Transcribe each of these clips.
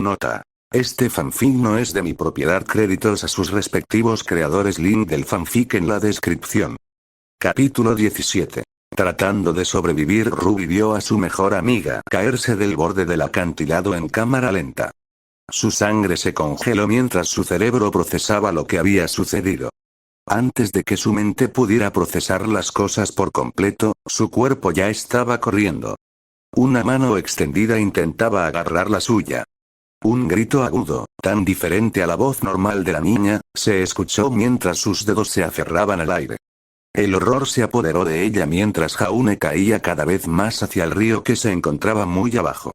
Nota. Este fanfic no es de mi propiedad. Créditos a sus respectivos creadores. Link del fanfic en la descripción. Capítulo 17. Tratando de sobrevivir, Ruby vio a su mejor amiga caerse del borde del acantilado en cámara lenta. Su sangre se congeló mientras su cerebro procesaba lo que había sucedido. Antes de que su mente pudiera procesar las cosas por completo, su cuerpo ya estaba corriendo. Una mano extendida intentaba agarrar la suya. Un grito agudo, tan diferente a la voz normal de la niña, se escuchó mientras sus dedos se aferraban al aire. El horror se apoderó de ella mientras Jaune caía cada vez más hacia el río que se encontraba muy abajo.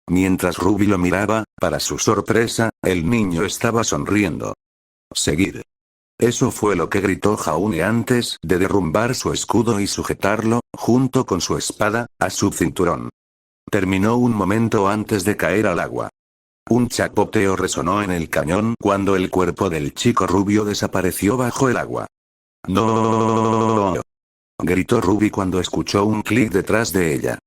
Mientras Ruby lo miraba, para su sorpresa, el niño estaba sonriendo. «Seguid». Eso fue lo que gritó Jaune antes de derrumbar su escudo y sujetarlo, junto con su espada, a su cinturón. Terminó un momento antes de caer al agua. Un chapoteo resonó en el cañón cuando el cuerpo del chico rubio desapareció bajo el agua. «¡No!», gritó Ruby cuando escuchó un clic detrás de ella.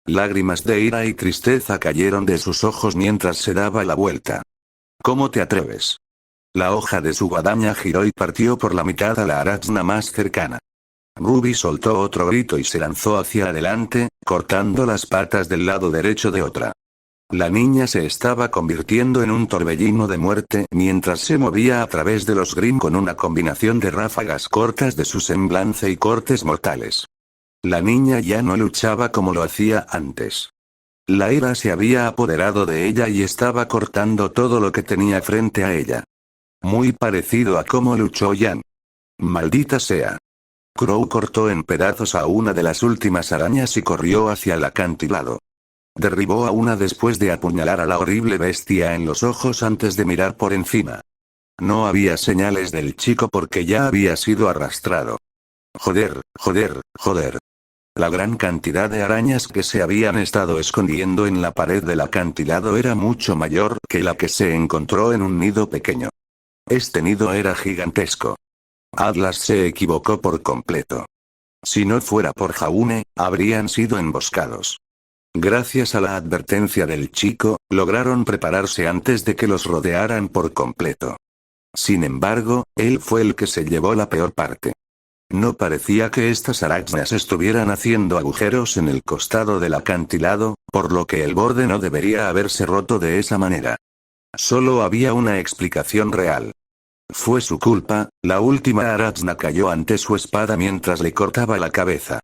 Lágrimas de ira y tristeza cayeron de sus ojos mientras se daba la vuelta. «¿Cómo te atreves?». La hoja de su guadaña giró y partió por la mitad a la arachna más cercana. Ruby soltó otro grito y se lanzó hacia adelante, cortando las patas del lado derecho de otra. La niña se estaba convirtiendo en un torbellino de muerte mientras se movía a través de los Grimm con una combinación de ráfagas cortas de su semblanza y cortes mortales. La niña ya no luchaba como lo hacía antes. La ira se había apoderado de ella y estaba cortando todo lo que tenía frente a ella. Muy parecido a cómo luchó Jan. Maldita sea. Crow cortó en pedazos a una de las últimas arañas y corrió hacia el acantilado. Derribó a una después de apuñalar a la horrible bestia en los ojos antes de mirar por encima. No había señales del chico porque ya había sido arrastrado. Joder, joder, joder. La gran cantidad de arañas que se habían estado escondiendo en la pared del acantilado era mucho mayor que la que se encontró en un nido pequeño. Este nido era gigantesco. Atlas se equivocó por completo. Si no fuera por Jaune, habrían sido emboscados. Gracias a la advertencia del chico, lograron prepararse antes de que los rodearan por completo. Sin embargo, él fue el que se llevó la peor parte. No parecía que estas arachnas estuvieran haciendo agujeros en el costado del acantilado, por lo que el borde no debería haberse roto de esa manera. Solo había una explicación real. Fue su culpa, la última arachna cayó ante su espada mientras le cortaba la cabeza.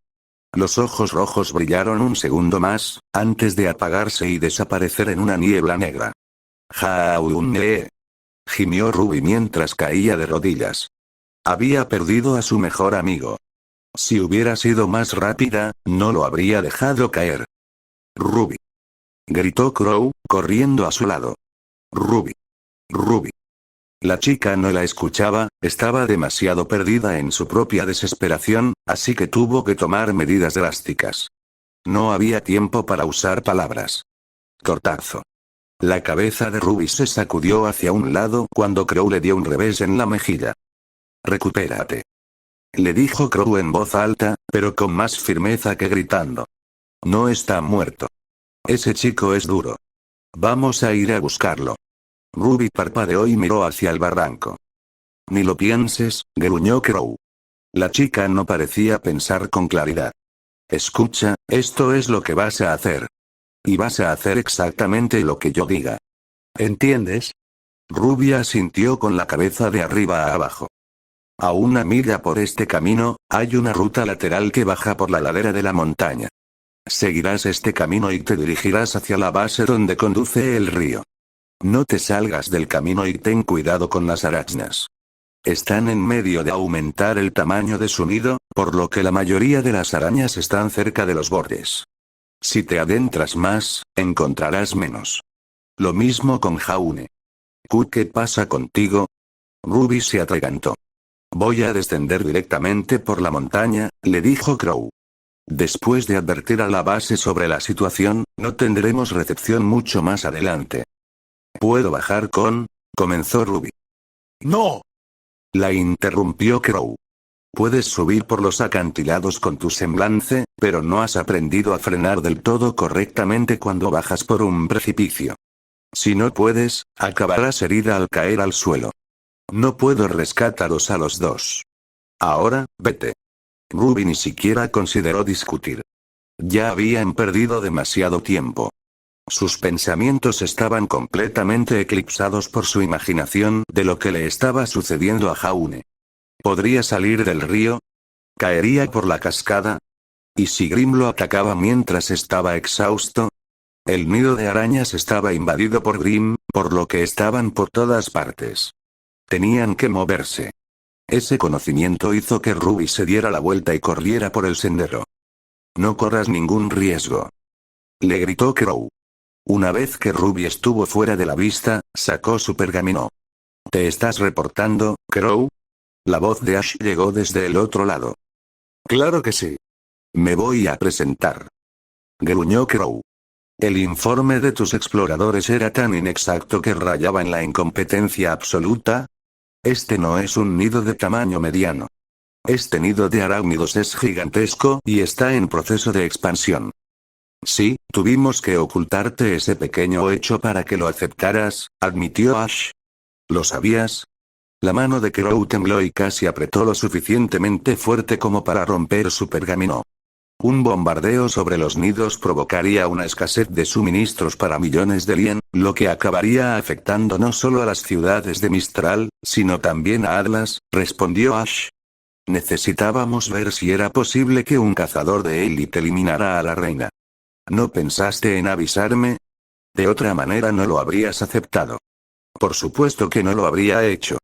Los ojos rojos brillaron un segundo más, antes de apagarse y desaparecer en una niebla negra. «Jaune», gimió Ruby mientras caía de rodillas. Había perdido a su mejor amigo. Si hubiera sido más rápida, no lo habría dejado caer. «Ruby», gritó Crow, corriendo a su lado. «Ruby. Ruby». La chica no la escuchaba, estaba demasiado perdida en su propia desesperación, así que tuvo que tomar medidas drásticas. No había tiempo para usar palabras. Tortazo. La cabeza de Ruby se sacudió hacia un lado cuando Crow le dio un revés en la mejilla. «Recupérate», le dijo Crow en voz alta, pero con más firmeza que gritando. «No está muerto. Ese chico es duro. Vamos a ir a buscarlo». Ruby parpadeó y miró hacia el barranco. «Ni lo pienses», gruñó Crow. La chica no parecía pensar con claridad. «Escucha, esto es lo que vas a hacer. Y vas a hacer exactamente lo que yo diga. ¿Entiendes?». Ruby asintió con la cabeza de arriba a abajo. «A una milla por este camino, hay una ruta lateral que baja por la ladera de la montaña. Seguirás este camino y te dirigirás hacia la base donde conduce el río. No te salgas del camino y ten cuidado con las arachnas. Están en medio de aumentar el tamaño de su nido, por lo que la mayoría de las arañas están cerca de los bordes. Si te adentras más, encontrarás menos. Lo mismo con Jaune». «¿Qué pasa contigo?». Ruby se atragantó. «Voy a descender directamente por la montaña», le dijo Crow. «Después de advertir a la base sobre la situación, no tendremos recepción mucho más adelante». «¿Puedo bajar con?», comenzó Ruby. «No», la interrumpió Crow. «Puedes subir por los acantilados con tu semblance, pero no has aprendido a frenar del todo correctamente cuando bajas por un precipicio. Si no puedes, acabarás herida al caer al suelo. No puedo rescataros a los dos. Ahora, vete. Ruby ni siquiera consideró discutir. Ya habían perdido demasiado tiempo. Sus pensamientos estaban completamente eclipsados por su imaginación de lo que le estaba sucediendo a Jaune. ¿Podría salir del río? ¿Caería por la cascada? ¿Y si Grim lo atacaba mientras estaba exhausto? El nido de arañas estaba invadido por Grim, por lo que estaban por todas partes. Tenían que moverse. Ese conocimiento hizo que Ruby se diera la vuelta y corriera por el sendero. No corras ningún riesgo. Le gritó Crow. Una vez que Ruby estuvo fuera de la vista, sacó su pergamino. ¿Te estás reportando, Crow? La voz de Ash llegó desde el otro lado. Claro que sí. Me voy a presentar. Gruñó Crow. El informe de tus exploradores era tan inexacto que rayaba en la incompetencia absoluta. Este no es un nido de tamaño mediano. Este nido de arácnidos es gigantesco y está en proceso de expansión. Sí, tuvimos que ocultarte ese pequeño hecho para que lo aceptaras, admitió Ash. ¿Lo sabías? La mano de Crow tembló y casi apretó lo suficientemente fuerte como para romper su pergamino. Un bombardeo sobre los nidos provocaría una escasez de suministros para millones de Lien, lo que acabaría afectando no solo a las ciudades de Mistral, sino también a Atlas, respondió Ash. Necesitábamos ver si era posible que un cazador de élite eliminara a la reina. ¿No pensaste en avisarme? De otra manera no lo habrías aceptado. Por supuesto que no lo habría hecho.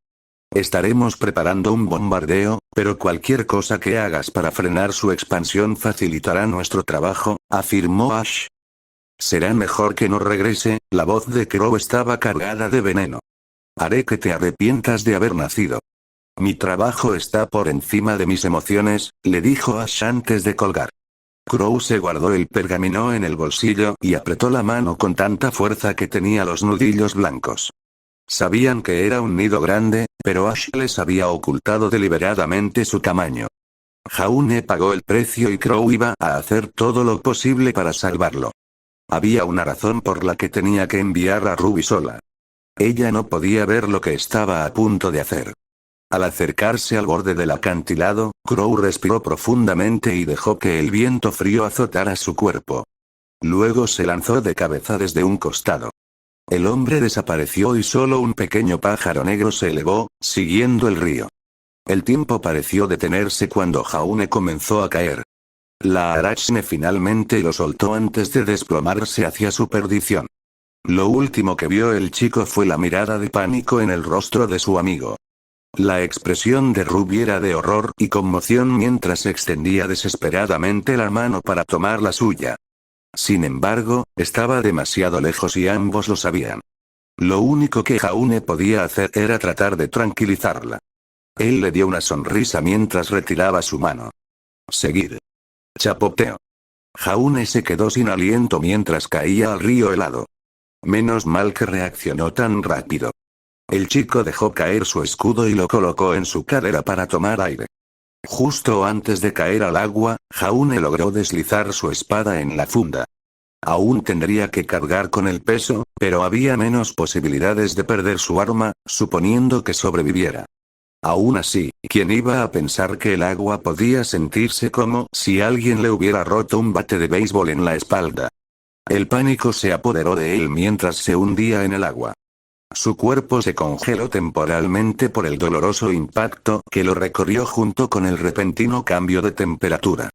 Estaremos preparando un bombardeo, pero cualquier cosa que hagas para frenar su expansión facilitará nuestro trabajo, afirmó Ash. Será mejor que no regrese, la voz de Crow estaba cargada de veneno. Haré que te arrepientas de haber nacido. Mi trabajo está por encima de mis emociones, le dijo Ash antes de colgar. Crow se guardó el pergamino en el bolsillo y apretó la mano con tanta fuerza que tenía los nudillos blancos. Sabían que era un nido grande, pero Ash les había ocultado deliberadamente su tamaño. Jaune pagó el precio y Crow iba a hacer todo lo posible para salvarlo. Había una razón por la que tenía que enviar a Ruby sola. Ella no podía ver lo que estaba a punto de hacer. Al acercarse al borde del acantilado, Crow respiró profundamente y dejó que el viento frío azotara su cuerpo. Luego se lanzó de cabeza desde un costado. El hombre desapareció y solo un pequeño pájaro negro se elevó, siguiendo el río. El tiempo pareció detenerse cuando Jaune comenzó a caer. La Arachne finalmente lo soltó antes de desplomarse hacia su perdición. Lo último que vio el chico fue la mirada de pánico en el rostro de su amigo. La expresión de Ruby era de horror y conmoción mientras extendía desesperadamente la mano para tomar la suya. Sin embargo, estaba demasiado lejos y ambos lo sabían. Lo único que Jaune podía hacer era tratar de tranquilizarla. Él le dio una sonrisa mientras retiraba su mano. Seguid. Chapoteó. Jaune se quedó sin aliento mientras caía al río helado. Menos mal que reaccionó tan rápido. El chico dejó caer su escudo y lo colocó en su cadera para tomar aire. Justo antes de caer al agua, Jaune logró deslizar su espada en la funda. Aún tendría que cargar con el peso, pero había menos posibilidades de perder su arma, suponiendo que sobreviviera. Aún así, ¿quién iba a pensar que el agua podía sentirse como si alguien le hubiera roto un bate de béisbol en la espalda? El pánico se apoderó de él mientras se hundía en el agua. Su cuerpo se congeló temporalmente por el doloroso impacto que lo recorrió junto con el repentino cambio de temperatura.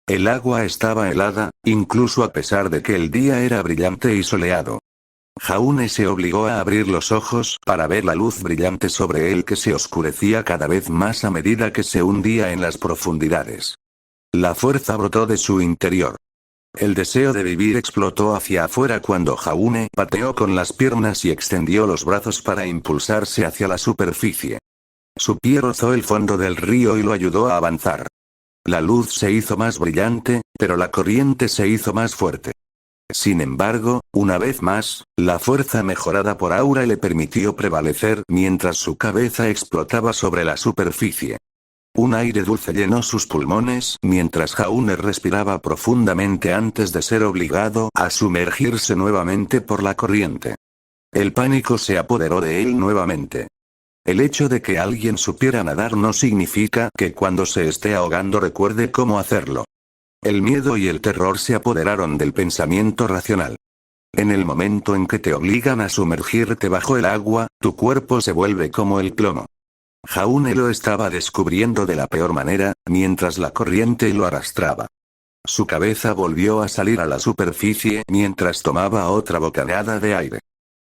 El agua estaba helada, incluso a pesar de que el día era brillante y soleado. Jaune se obligó a abrir los ojos para ver la luz brillante sobre él que se oscurecía cada vez más a medida que se hundía en las profundidades. La fuerza brotó de su interior. El deseo de vivir explotó hacia afuera cuando Jaune pateó con las piernas y extendió los brazos para impulsarse hacia la superficie. Su pie rozó el fondo del río y lo ayudó a avanzar. La luz se hizo más brillante, pero la corriente se hizo más fuerte. Sin embargo, una vez más, la fuerza mejorada por Aura le permitió prevalecer mientras su cabeza explotaba sobre la superficie. Un aire dulce llenó sus pulmones mientras Jaune respiraba profundamente antes de ser obligado a sumergirse nuevamente por la corriente. El pánico se apoderó de él nuevamente. El hecho de que alguien supiera nadar no significa que cuando se esté ahogando recuerde cómo hacerlo. El miedo y el terror se apoderaron del pensamiento racional. En el momento en que te obligan a sumergirte bajo el agua, tu cuerpo se vuelve como el plomo. Jaune lo estaba descubriendo de la peor manera, mientras la corriente lo arrastraba. Su cabeza volvió a salir a la superficie mientras tomaba otra bocanada de aire.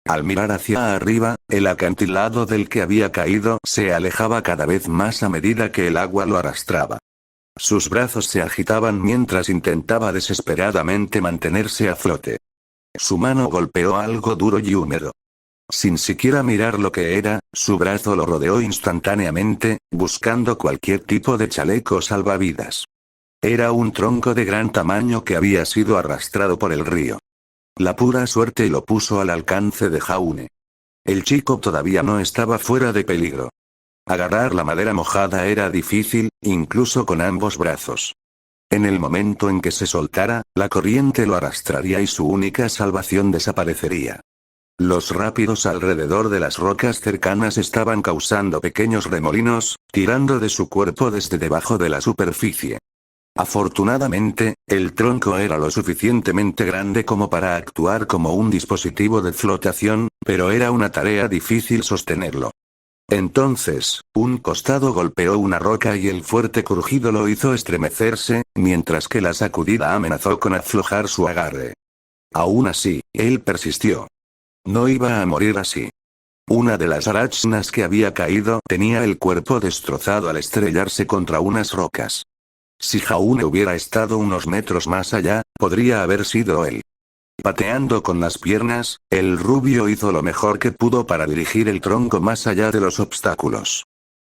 Al mirar hacia arriba, el acantilado del que había caído se alejaba cada vez más a medida que el agua lo arrastraba. Sus brazos se agitaban mientras intentaba desesperadamente mantenerse a flote. Su mano golpeó algo duro y húmedo. Sin siquiera mirar lo que era, su brazo lo rodeó instantáneamente, buscando cualquier tipo de chaleco salvavidas. Era un tronco de gran tamaño que había sido arrastrado por el río. La pura suerte lo puso al alcance de Jaune. El chico todavía no estaba fuera de peligro. Agarrar la madera mojada era difícil, incluso con ambos brazos. En el momento en que se soltara, la corriente lo arrastraría y su única salvación desaparecería. Los rápidos alrededor de las rocas cercanas estaban causando pequeños remolinos, tirando de su cuerpo desde debajo de la superficie. Afortunadamente, el tronco era lo suficientemente grande como para actuar como un dispositivo de flotación, pero era una tarea difícil sostenerlo. Entonces, un costado golpeó una roca y el fuerte crujido lo hizo estremecerse, mientras que la sacudida amenazó con aflojar su agarre. Aún así, él persistió. No iba a morir así. Una de las arachnas que había caído tenía el cuerpo destrozado al estrellarse contra unas rocas. Si Jaune hubiera estado unos metros más allá, podría haber sido él. Pateando con las piernas, el rubio hizo lo mejor que pudo para dirigir el tronco más allá de los obstáculos.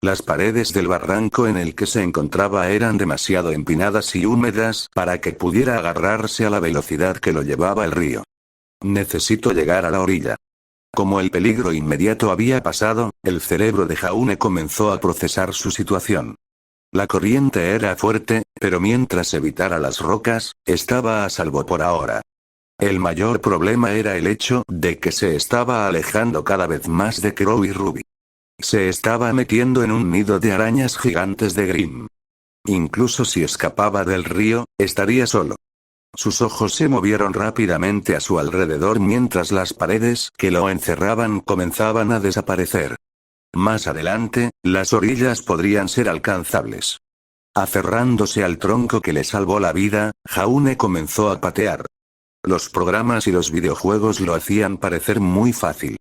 Las paredes del barranco en el que se encontraba eran demasiado empinadas y húmedas para que pudiera agarrarse a la velocidad que lo llevaba el río. Necesito llegar a la orilla. Como el peligro inmediato había pasado, el cerebro de Jaune comenzó a procesar su situación. La corriente era fuerte, pero mientras evitara las rocas, estaba a salvo por ahora. El mayor problema era el hecho de que se estaba alejando cada vez más de Crow y Ruby. Se estaba metiendo en un nido de arañas gigantes de Grimm. Incluso si escapaba del río, estaría solo. Sus ojos se movieron rápidamente a su alrededor mientras las paredes que lo encerraban comenzaban a desaparecer. Más adelante, las orillas podrían ser alcanzables. Aferrándose al tronco que le salvó la vida, Jaune comenzó a patear. Los programas y los videojuegos lo hacían parecer muy fácil.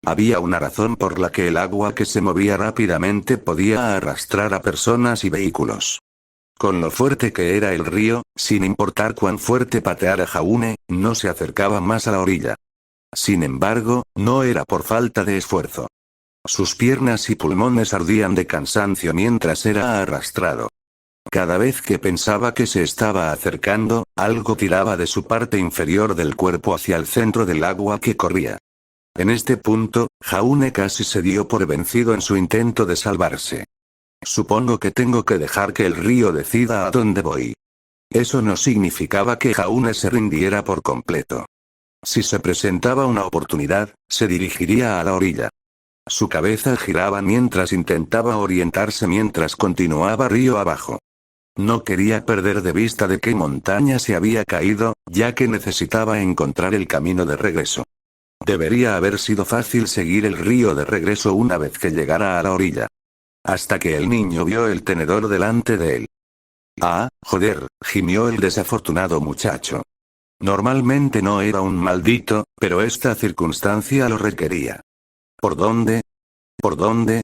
Había una razón por la que el agua que se movía rápidamente podía arrastrar a personas y vehículos. Con lo fuerte que era el río, sin importar cuán fuerte pateara Jaune, no se acercaba más a la orilla. Sin embargo, no era por falta de esfuerzo. Sus piernas y pulmones ardían de cansancio mientras era arrastrado. Cada vez que pensaba que se estaba acercando, algo tiraba de su parte inferior del cuerpo hacia el centro del agua que corría. En este punto, Jaune casi se dio por vencido en su intento de salvarse. Supongo que tengo que dejar que el río decida a dónde voy. Eso no significaba que Jaune se rindiera por completo. Si se presentaba una oportunidad, se dirigiría a la orilla. Su cabeza giraba mientras intentaba orientarse mientras continuaba río abajo. No quería perder de vista de qué montaña se había caído, ya que necesitaba encontrar el camino de regreso. Debería haber sido fácil seguir el río de regreso una vez que llegara a la orilla. Hasta que el niño vio el tenedor delante de él. Ah, joder, gimió el desafortunado muchacho. Normalmente no era un maldito, pero esta circunstancia lo requería. ¿Por dónde? ¿Por dónde?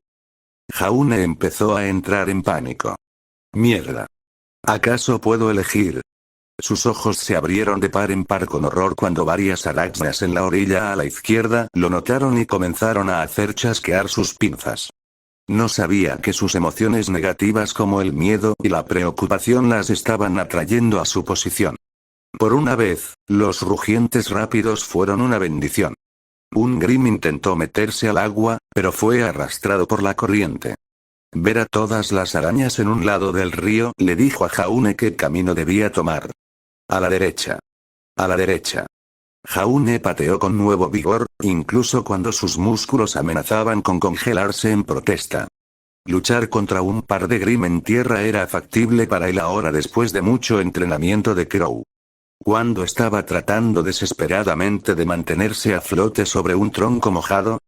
Jaune empezó a entrar en pánico. Mierda. ¿Acaso puedo elegir? Sus ojos se abrieron de par en par con horror cuando varias arachnas en la orilla a la izquierda lo notaron y comenzaron a hacer chasquear sus pinzas. No sabía que sus emociones negativas como el miedo y la preocupación las estaban atrayendo a su posición. Por una vez, los rugientes rápidos fueron una bendición. Un Grimm intentó meterse al agua, pero fue arrastrado por la corriente. Ver a todas las arañas en un lado del río le dijo a Jaune qué camino debía tomar. A la derecha. A la derecha. Jaune pateó con nuevo vigor, incluso cuando sus músculos amenazaban con congelarse en protesta. Luchar contra un par de Grimm en tierra era factible para él ahora después de mucho entrenamiento de Crow. Cuando estaba tratando desesperadamente de mantenerse a flote sobre un tronco mojado,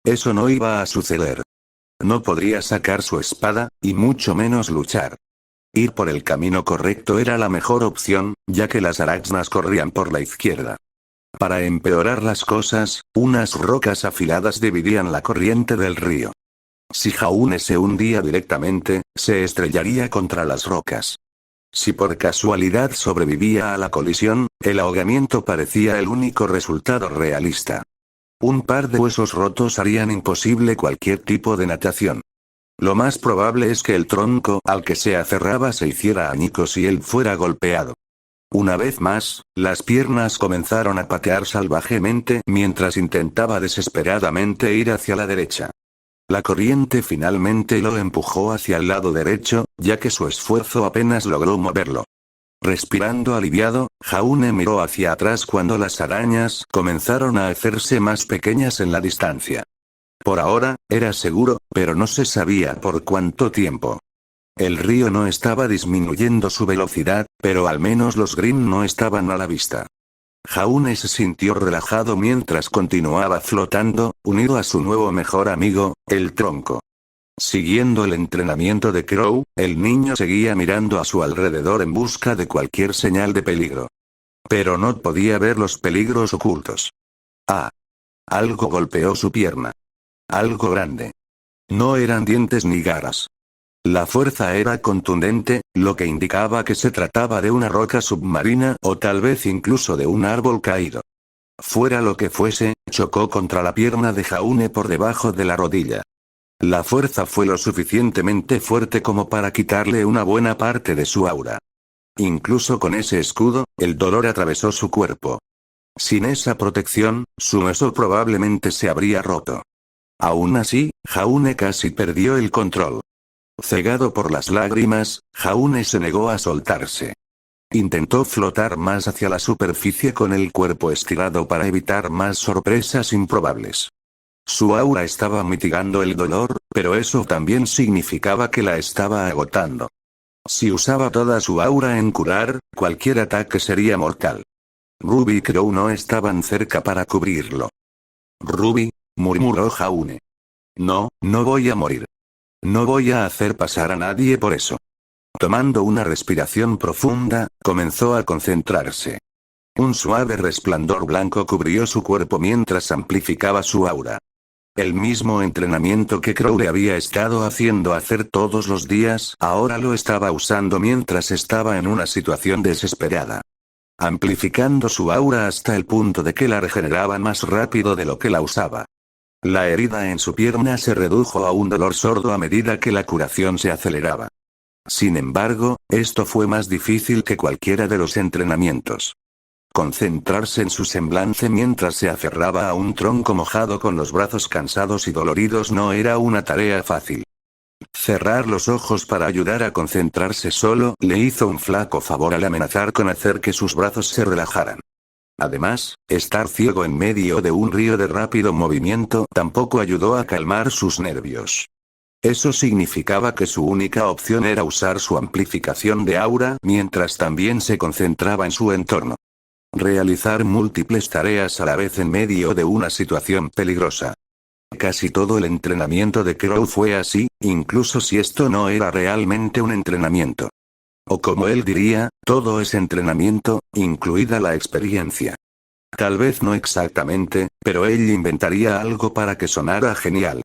eso no iba a suceder. No podría sacar su espada, y mucho menos luchar. Ir por el camino correcto era la mejor opción, ya que las arañas corrían por la izquierda. Para empeorar las cosas, unas rocas afiladas dividían la corriente del río. Si Jaune se hundía directamente, se estrellaría contra las rocas. Si por casualidad sobrevivía a la colisión, el ahogamiento parecía el único resultado realista. Un par de huesos rotos harían imposible cualquier tipo de natación. Lo más probable es que el tronco al que se aferraba se hiciera añicos y él fuera golpeado. Una vez más, las piernas comenzaron a patear salvajemente mientras intentaba desesperadamente ir hacia la derecha. La corriente finalmente lo empujó hacia el lado derecho, ya que su esfuerzo apenas logró moverlo. Respirando aliviado, Jaune miró hacia atrás cuando las arañas comenzaron a hacerse más pequeñas en la distancia. Por ahora, era seguro, pero no se sabía por cuánto tiempo. El río no estaba disminuyendo su velocidad, pero al menos los Grimm no estaban a la vista. Jaune se sintió relajado mientras continuaba flotando, unido a su nuevo mejor amigo, el tronco. Siguiendo el entrenamiento de Crow, el niño seguía mirando a su alrededor en busca de cualquier señal de peligro. Pero no podía ver los peligros ocultos. Ah. Algo golpeó su pierna. Algo grande. No eran dientes ni garras. La fuerza era contundente, lo que indicaba que se trataba de una roca submarina o tal vez incluso de un árbol caído. Fuera lo que fuese, chocó contra la pierna de Jaune por debajo de la rodilla. La fuerza fue lo suficientemente fuerte como para quitarle una buena parte de su aura. Incluso con ese escudo, el dolor atravesó su cuerpo. Sin esa protección, su hueso probablemente se habría roto. Aún así, Jaune casi perdió el control. Cegado por las lágrimas, Jaune se negó a soltarse. Intentó flotar más hacia la superficie con el cuerpo estirado para evitar más sorpresas improbables. Su aura estaba mitigando el dolor, pero eso también significaba que la estaba agotando. Si usaba toda su aura en curar, cualquier ataque sería mortal. Ruby y Crow no estaban cerca para cubrirlo. «Ruby», murmuró Jaune. «No, no voy a morir. No voy a hacer pasar a nadie por eso». Tomando una respiración profunda, comenzó a concentrarse. Un suave resplandor blanco cubrió su cuerpo mientras amplificaba su aura. El mismo entrenamiento que Crow le había estado haciendo hacer todos los días, ahora lo estaba usando mientras estaba en una situación desesperada. Amplificando su aura hasta el punto de que la regeneraba más rápido de lo que la usaba. La herida en su pierna se redujo a un dolor sordo a medida que la curación se aceleraba. Sin embargo, esto fue más difícil que cualquiera de los entrenamientos. Concentrarse en su semblante mientras se aferraba a un tronco mojado con los brazos cansados y doloridos no era una tarea fácil. Cerrar los ojos para ayudar a concentrarse solo le hizo un flaco favor al amenazar con hacer que sus brazos se relajaran. Además, estar ciego en medio de un río de rápido movimiento tampoco ayudó a calmar sus nervios. Eso significaba que su única opción era usar su amplificación de aura mientras también se concentraba en su entorno. Realizar múltiples tareas a la vez en medio de una situación peligrosa. Casi todo el entrenamiento de Crow fue así, incluso si esto no era realmente un entrenamiento. O como él diría, todo es entrenamiento, incluida la experiencia. Tal vez no exactamente, pero él inventaría algo para que sonara genial.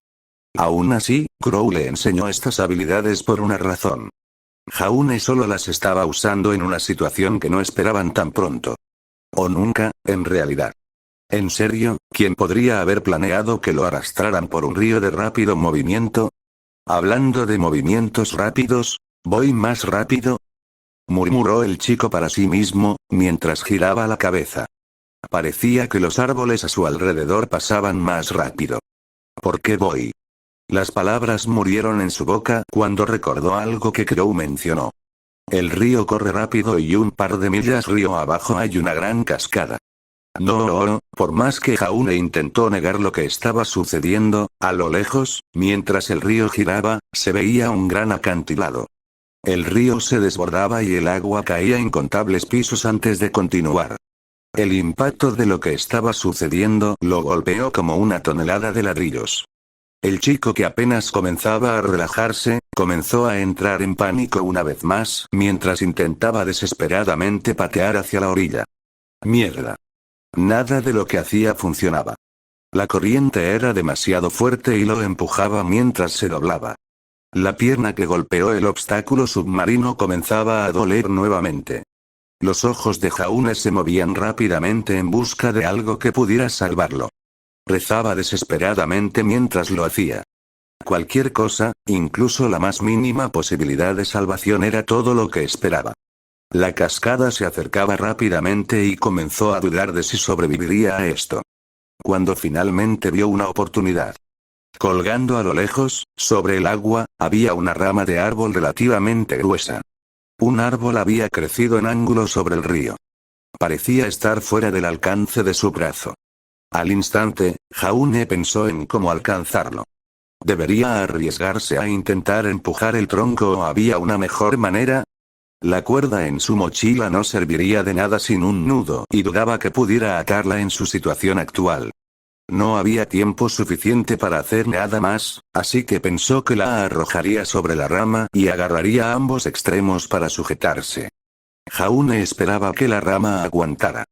Aún así, Crow le enseñó estas habilidades por una razón. Jaune solo las estaba usando en una situación que no esperaban tan pronto. O nunca, en realidad. ¿En serio, quién podría haber planeado que lo arrastraran por un río de rápido movimiento? Hablando de movimientos rápidos, ¿voy más rápido?, murmuró el chico para sí mismo, mientras giraba la cabeza. Parecía que los árboles a su alrededor pasaban más rápido. ¿Por qué voy? Las palabras murieron en su boca cuando recordó algo que Crow mencionó. El río corre rápido y un par de millas río abajo hay una gran cascada. No, por más que Jaune intentó negar lo que estaba sucediendo, a lo lejos, mientras el río giraba, se veía un gran acantilado. El río se desbordaba y el agua caía incontables pisos antes de continuar. El impacto de lo que estaba sucediendo lo golpeó como una tonelada de ladrillos. El chico, que apenas comenzaba a relajarse, comenzó a entrar en pánico una vez más, mientras intentaba desesperadamente patear hacia la orilla. Mierda. Nada de lo que hacía funcionaba. La corriente era demasiado fuerte y lo empujaba mientras se doblaba. La pierna que golpeó el obstáculo submarino comenzaba a doler nuevamente. Los ojos de Jaune se movían rápidamente en busca de algo que pudiera salvarlo. Rezaba desesperadamente mientras lo hacía. Cualquier cosa, incluso la más mínima posibilidad de salvación, era todo lo que esperaba. La cascada se acercaba rápidamente y comenzó a dudar de si sobreviviría a esto. Cuando finalmente vio una oportunidad. Colgando a lo lejos, sobre el agua, había una rama de árbol relativamente gruesa. Un árbol había crecido en ángulo sobre el río. Parecía estar fuera del alcance de su brazo. Al instante, Jaune pensó en cómo alcanzarlo. ¿Debería arriesgarse a intentar empujar el tronco o había una mejor manera? La cuerda en su mochila no serviría de nada sin un nudo y dudaba que pudiera atarla en su situación actual. No había tiempo suficiente para hacer nada más, así que pensó que la arrojaría sobre la rama y agarraría ambos extremos para sujetarse. Jaune esperaba que la rama aguantara.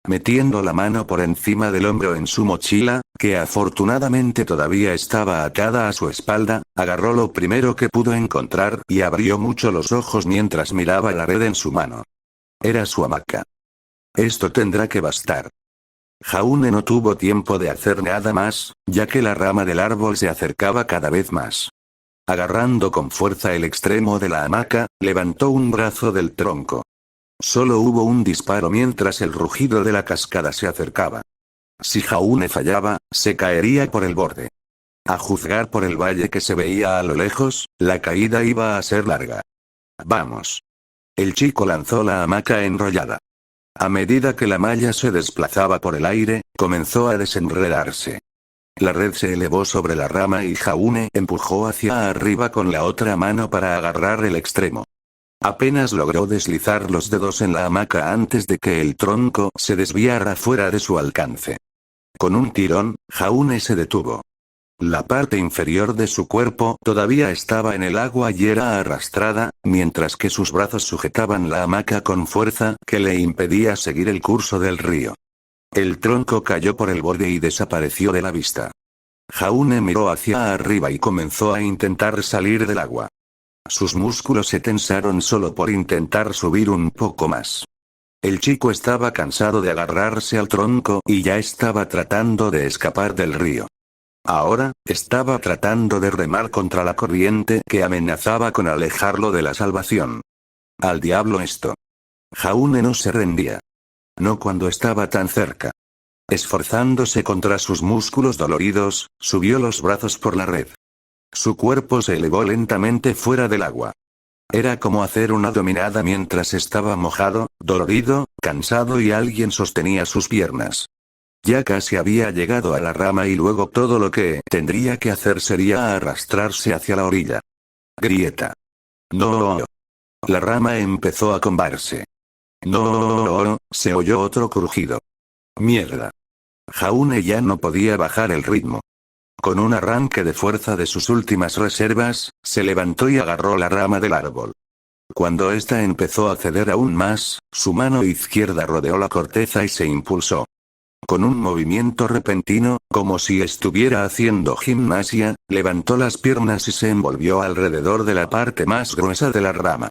Metiendo la mano por encima del hombro en su mochila, que afortunadamente todavía estaba atada a su espalda, agarró lo primero que pudo encontrar y abrió mucho los ojos mientras miraba la red en su mano. Era su hamaca. Esto tendrá que bastar. Jaune no tuvo tiempo de hacer nada más, ya que la rama del árbol se acercaba cada vez más. Agarrando con fuerza el extremo de la hamaca, levantó un brazo del tronco. Solo hubo un disparo mientras el rugido de la cascada se acercaba. Si Jaune fallaba, se caería por el borde. A juzgar por el valle que se veía a lo lejos, la caída iba a ser larga. Vamos. El chico lanzó la hamaca enrollada. A medida que la malla se desplazaba por el aire, comenzó a desenredarse. La red se elevó sobre la rama y Jaune empujó hacia arriba con la otra mano para agarrar el extremo. Apenas logró deslizar los dedos en la hamaca antes de que el tronco se desviara fuera de su alcance. Con un tirón, Jaune se detuvo. La parte inferior de su cuerpo todavía estaba en el agua y era arrastrada, mientras que sus brazos sujetaban la hamaca con fuerza que le impedía seguir el curso del río. El tronco cayó por el borde y desapareció de la vista. Jaune miró hacia arriba y comenzó a intentar salir del agua. Sus músculos se tensaron solo por intentar subir un poco más. El chico estaba cansado de agarrarse al tronco y ya estaba tratando de escapar del río. Ahora, estaba tratando de remar contra la corriente que amenazaba con alejarlo de la salvación. Al diablo esto. Jaune no se rendía. No cuando estaba tan cerca. Esforzándose contra sus músculos doloridos, subió los brazos por la red. Su cuerpo se elevó lentamente fuera del agua. Era como hacer una dominada mientras estaba mojado, dolorido, cansado y alguien sostenía sus piernas. Ya casi había llegado a la rama y luego todo lo que tendría que hacer sería arrastrarse hacia la orilla. Grieta. No. La rama empezó a combarse. No, se oyó otro crujido. Mierda. Jaune ya no podía bajar el ritmo. Con un arranque de fuerza de sus últimas reservas, se levantó y agarró la rama del árbol. Cuando ésta empezó a ceder aún más, su mano izquierda rodeó la corteza y se impulsó. Con un movimiento repentino, como si estuviera haciendo gimnasia, levantó las piernas y se envolvió alrededor de la parte más gruesa de la rama.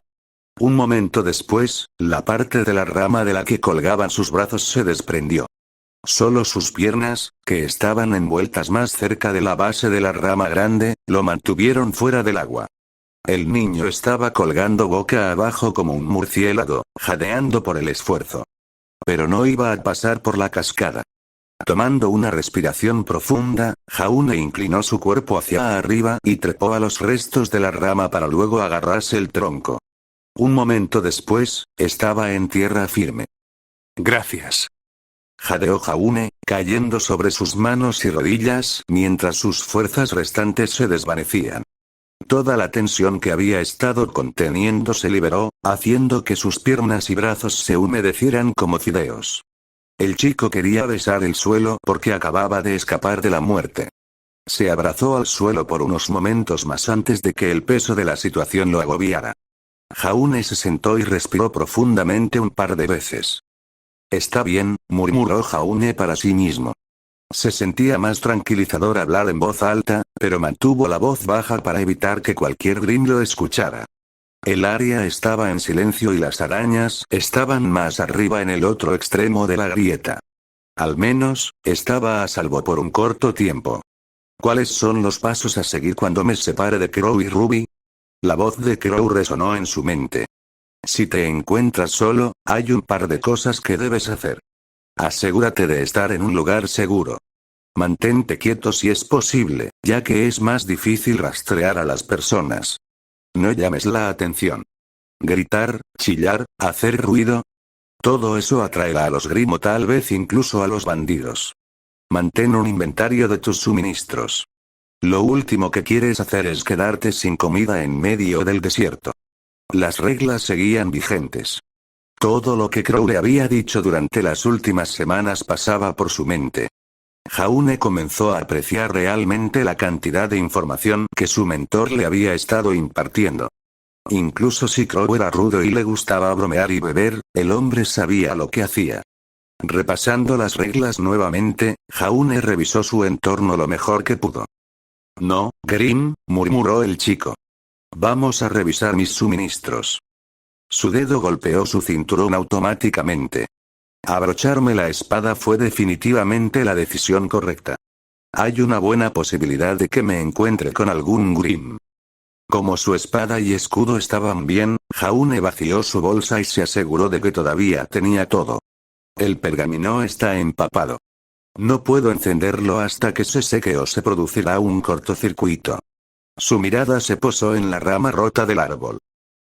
Un momento después, la parte de la rama de la que colgaban sus brazos se desprendió. Solo sus piernas, que estaban envueltas más cerca de la base de la rama grande, lo mantuvieron fuera del agua. El niño estaba colgando boca abajo como un murciélago, jadeando por el esfuerzo. Pero no iba a pasar por la cascada. Tomando una respiración profunda, Jaune inclinó su cuerpo hacia arriba y trepó a los restos de la rama para luego agarrarse el tronco. Un momento después, estaba en tierra firme. Gracias. jadeó Jaune, cayendo sobre sus manos y rodillas mientras sus fuerzas restantes se desvanecían. Toda la tensión que había estado conteniendo se liberó, haciendo que sus piernas y brazos se humedecieran como fideos. El chico quería besar el suelo porque acababa de escapar de la muerte. Se abrazó al suelo por unos momentos más antes de que el peso de la situación lo agobiara. Jaune se sentó y respiró profundamente un par de veces. Está bien, murmuró Jaune para sí mismo. Se sentía más tranquilizador hablar en voz alta, pero mantuvo la voz baja para evitar que cualquier Grimm lo escuchara. El área estaba en silencio y las arañas estaban más arriba en el otro extremo de la grieta. Al menos, estaba a salvo por un corto tiempo. ¿Cuáles son los pasos a seguir cuando me separe de Crow y Ruby? La voz de Crow resonó en su mente. Si te encuentras solo, hay un par de cosas que debes hacer. Asegúrate de estar en un lugar seguro. Mantente quieto si es posible, ya que es más difícil rastrear a las personas. No llames la atención. Gritar, chillar, hacer ruido. Todo eso atraerá a los Grimm o tal vez incluso a los bandidos. Mantén un inventario de tus suministros. Lo último que quieres hacer es quedarte sin comida en medio del desierto. Las reglas seguían vigentes. Todo lo que Crow le había dicho durante las últimas semanas pasaba por su mente. Jaune comenzó a apreciar realmente la cantidad de información que su mentor le había estado impartiendo. Incluso si Crow era rudo y le gustaba bromear y beber, el hombre sabía lo que hacía. Repasando las reglas nuevamente, Jaune revisó su entorno lo mejor que pudo. No, Grimm, murmuró el chico. Vamos a revisar mis suministros. Su dedo golpeó su cinturón automáticamente. Abrocharme la espada fue definitivamente la decisión correcta. Hay una buena posibilidad de que me encuentre con algún Grimm. Como su espada y escudo estaban bien, Jaune vació su bolsa y se aseguró de que todavía tenía todo. El pergamino está empapado. No puedo encenderlo hasta que se seque o se producirá un cortocircuito. Su mirada se posó en la rama rota del árbol.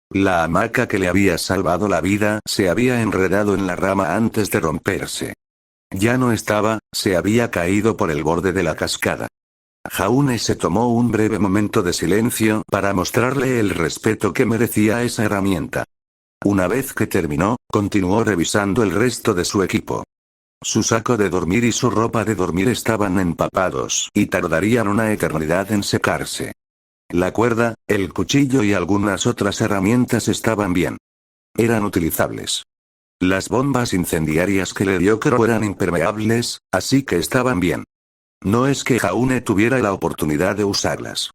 La hamaca que le había salvado la vida se había enredado en la rama antes de romperse. Ya no estaba, se había caído por el borde de la cascada. Jaune se tomó un breve momento de silencio para mostrarle el respeto que merecía esa herramienta. Una vez que terminó, continuó revisando el resto de su equipo. Su saco de dormir y su ropa de dormir estaban empapados y tardarían una eternidad en secarse. La cuerda, el cuchillo y algunas otras herramientas estaban bien. Eran utilizables. Las bombas incendiarias que le dio Crow eran impermeables, así que estaban bien. No es que Jaune tuviera la oportunidad de usarlas.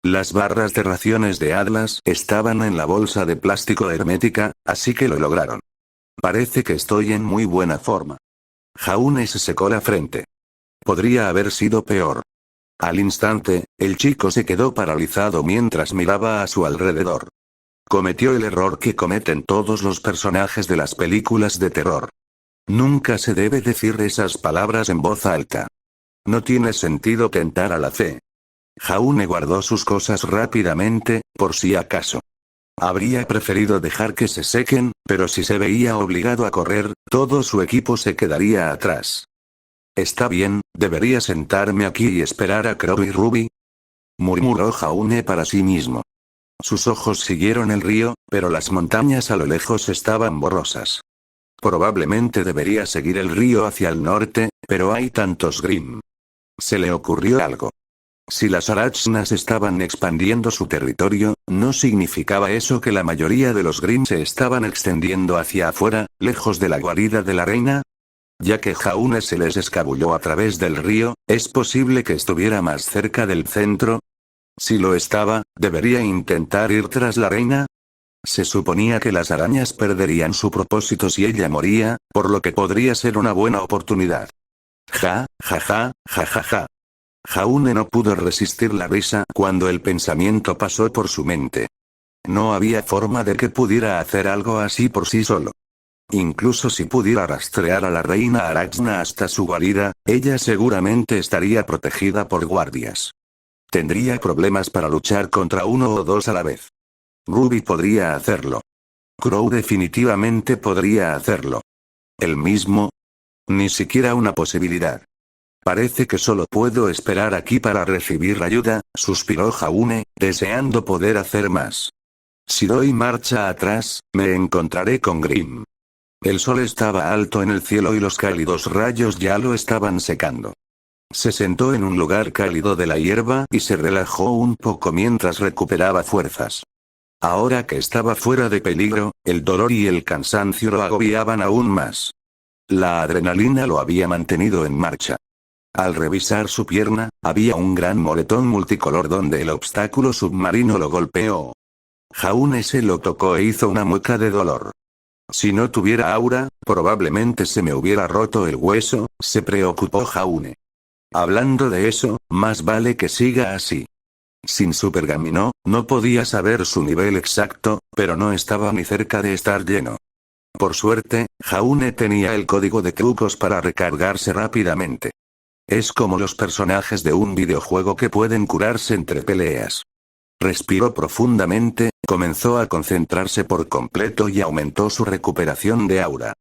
Las barras de raciones de Atlas estaban en la bolsa de plástico hermética, así que lo lograron. Parece que estoy en muy buena forma. Jaune se secó la frente. Podría haber sido peor. Al instante, el chico se quedó paralizado mientras miraba a su alrededor. Cometió el error que cometen todos los personajes de las películas de terror. Nunca se debe decir esas palabras en voz alta. No tiene sentido tentar a la fe. Jaune guardó sus cosas rápidamente, por si acaso. Habría preferido dejar que se sequen, pero si se veía obligado a correr, todo su equipo se quedaría atrás. Está bien, debería sentarme aquí y esperar a Crow y Ruby, murmuró Jaune para sí mismo. Sus ojos siguieron el río, pero las montañas a lo lejos estaban borrosas. Probablemente debería seguir el río hacia el norte, pero hay tantos Grimm. Se le ocurrió algo. Si las arachnas estaban expandiendo su territorio, ¿no significaba eso que la mayoría de los Grimm se estaban extendiendo hacia afuera, lejos de la guarida de la reina? Ya que Jaune se les escabulló a través del río, ¿es posible que estuviera más cerca del centro? Si lo estaba, ¿debería intentar ir tras la reina? Se suponía que las arañas perderían su propósito si ella moría, por lo que podría ser una buena oportunidad. Ja, ja, ja, ja, ja, ja. Jaune no pudo resistir la risa cuando el pensamiento pasó por su mente. No había forma de que pudiera hacer algo así por sí solo. Incluso si pudiera rastrear a la reina arachna hasta su guarida, ella seguramente estaría protegida por guardias. Tendría problemas para luchar contra uno o dos a la vez. Ruby podría hacerlo. Crow definitivamente podría hacerlo. ¿El mismo? Ni siquiera una posibilidad. Parece que solo puedo esperar aquí para recibir ayuda, suspiró Jaune, deseando poder hacer más. Si doy marcha atrás, me encontraré con Grim. El sol estaba alto en el cielo y los cálidos rayos ya lo estaban secando. Se sentó en un lugar cálido de la hierba y se relajó un poco mientras recuperaba fuerzas. Ahora que estaba fuera de peligro, el dolor y el cansancio lo agobiaban aún más. La adrenalina lo había mantenido en marcha. Al revisar su pierna, había un gran moretón multicolor donde el obstáculo submarino lo golpeó. Jaune se lo tocó e hizo una mueca de dolor. Si no tuviera aura, probablemente se me hubiera roto el hueso, se preocupó Jaune. Hablando de eso, más vale que siga así. Sin su pergamino, no podía saber su nivel exacto, pero no estaba ni cerca de estar lleno. Por suerte, Jaune tenía el código de trucos para recargarse rápidamente. Es como los personajes de un videojuego que pueden curarse entre peleas. Respiró profundamente, comenzó a concentrarse por completo y aumentó su recuperación de aura.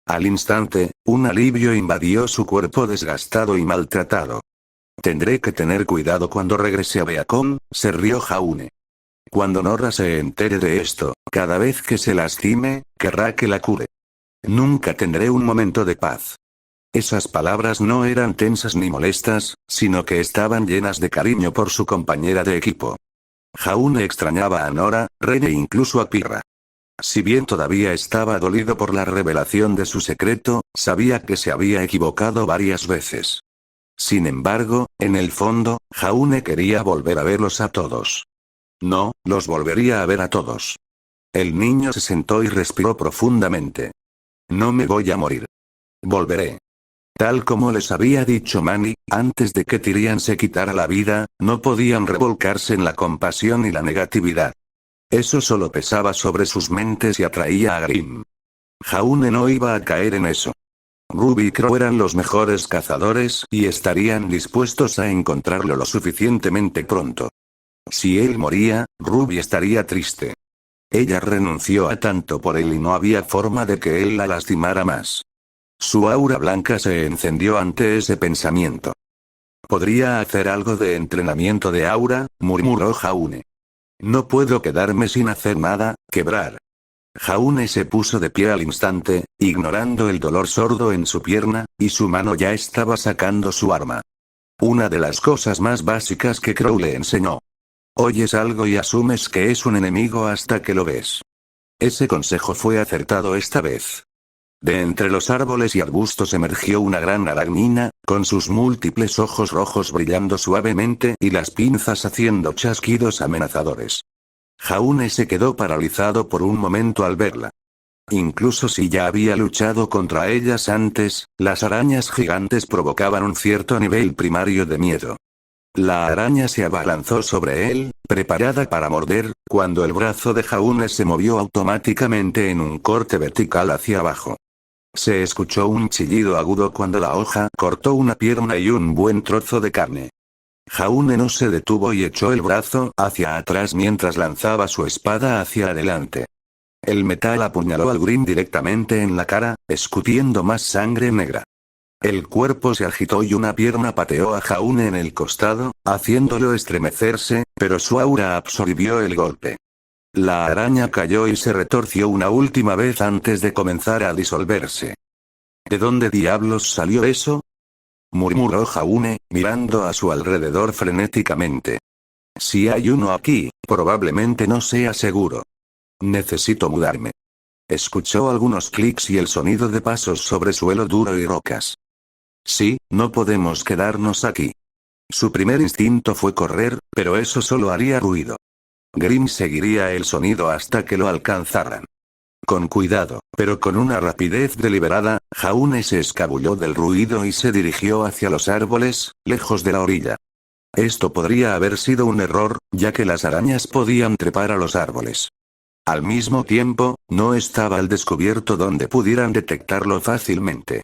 Al instante, un alivio invadió su cuerpo desgastado y maltratado. Tendré que tener cuidado cuando regrese a Beacon, se rió Jaune. Cuando Nora se entere de esto, cada vez que se lastime, querrá que la cure. Nunca tendré un momento de paz. Esas palabras no eran tensas ni molestas, sino que estaban llenas de cariño por su compañera de equipo. Jaune extrañaba a Nora, Ren e incluso a Pirra. Si bien todavía estaba dolido por la revelación de su secreto, sabía que se había equivocado varias veces. Sin embargo, en el fondo, Jaune quería volver a verlos a todos. No, los volvería a ver a todos. El niño se sentó y respiró profundamente. No me voy a morir. Volveré. Tal como les había dicho Manny, antes de que Tyrian se quitara la vida, no podían revolcarse en la compasión y la negatividad. Eso solo pesaba sobre sus mentes y atraía a Grim. Jaune no iba a caer en eso. Ruby y Crow eran los mejores cazadores y estarían dispuestos a encontrarlo lo suficientemente pronto. Si él moría, Ruby estaría triste. Ella renunció a tanto por él y no había forma de que él la lastimara más. Su aura blanca se encendió ante ese pensamiento. ¿Podría hacer algo de entrenamiento de aura?, murmuró Jaune. No puedo quedarme sin hacer nada, quebrar. Jaune se puso de pie al instante, ignorando el dolor sordo en su pierna, y su mano ya estaba sacando su arma. Una de las cosas más básicas que Crow le enseñó. Oyes algo y asumes que es un enemigo hasta que lo ves. Ese consejo fue acertado esta vez. De entre los árboles y arbustos emergió una gran arañina, con sus múltiples ojos rojos brillando suavemente y las pinzas haciendo chasquidos amenazadores. Jaune se quedó paralizado por un momento al verla. Incluso si ya había luchado contra ellas antes, las arañas gigantes provocaban un cierto nivel primario de miedo. La araña se abalanzó sobre él, preparada para morder, cuando el brazo de Jaune se movió automáticamente en un corte vertical hacia abajo. Se escuchó un chillido agudo cuando la hoja cortó una pierna y un buen trozo de carne. Jaune no se detuvo y echó el brazo hacia atrás mientras lanzaba su espada hacia adelante. El metal apuñaló al Grim directamente en la cara, escutiendo más sangre negra. El cuerpo se agitó y una pierna pateó a Jaune en el costado, haciéndolo estremecerse, pero su aura absorbió el golpe. La araña cayó y se retorció una última vez antes de comenzar a disolverse. ¿De dónde diablos salió eso?, murmuró Jaune, mirando a su alrededor frenéticamente. Si hay uno aquí, probablemente no sea seguro. Necesito mudarme. Escuchó algunos clics y el sonido de pasos sobre suelo duro y rocas. Sí, no podemos quedarnos aquí. Su primer instinto fue correr, pero eso solo haría ruido. Grim seguiría el sonido hasta que lo alcanzaran. Con cuidado, pero con una rapidez deliberada, Jaune se escabulló del ruido y se dirigió hacia los árboles, lejos de la orilla. Esto podría haber sido un error, ya que las arañas podían trepar a los árboles. Al mismo tiempo, no estaba al descubierto donde pudieran detectarlo fácilmente.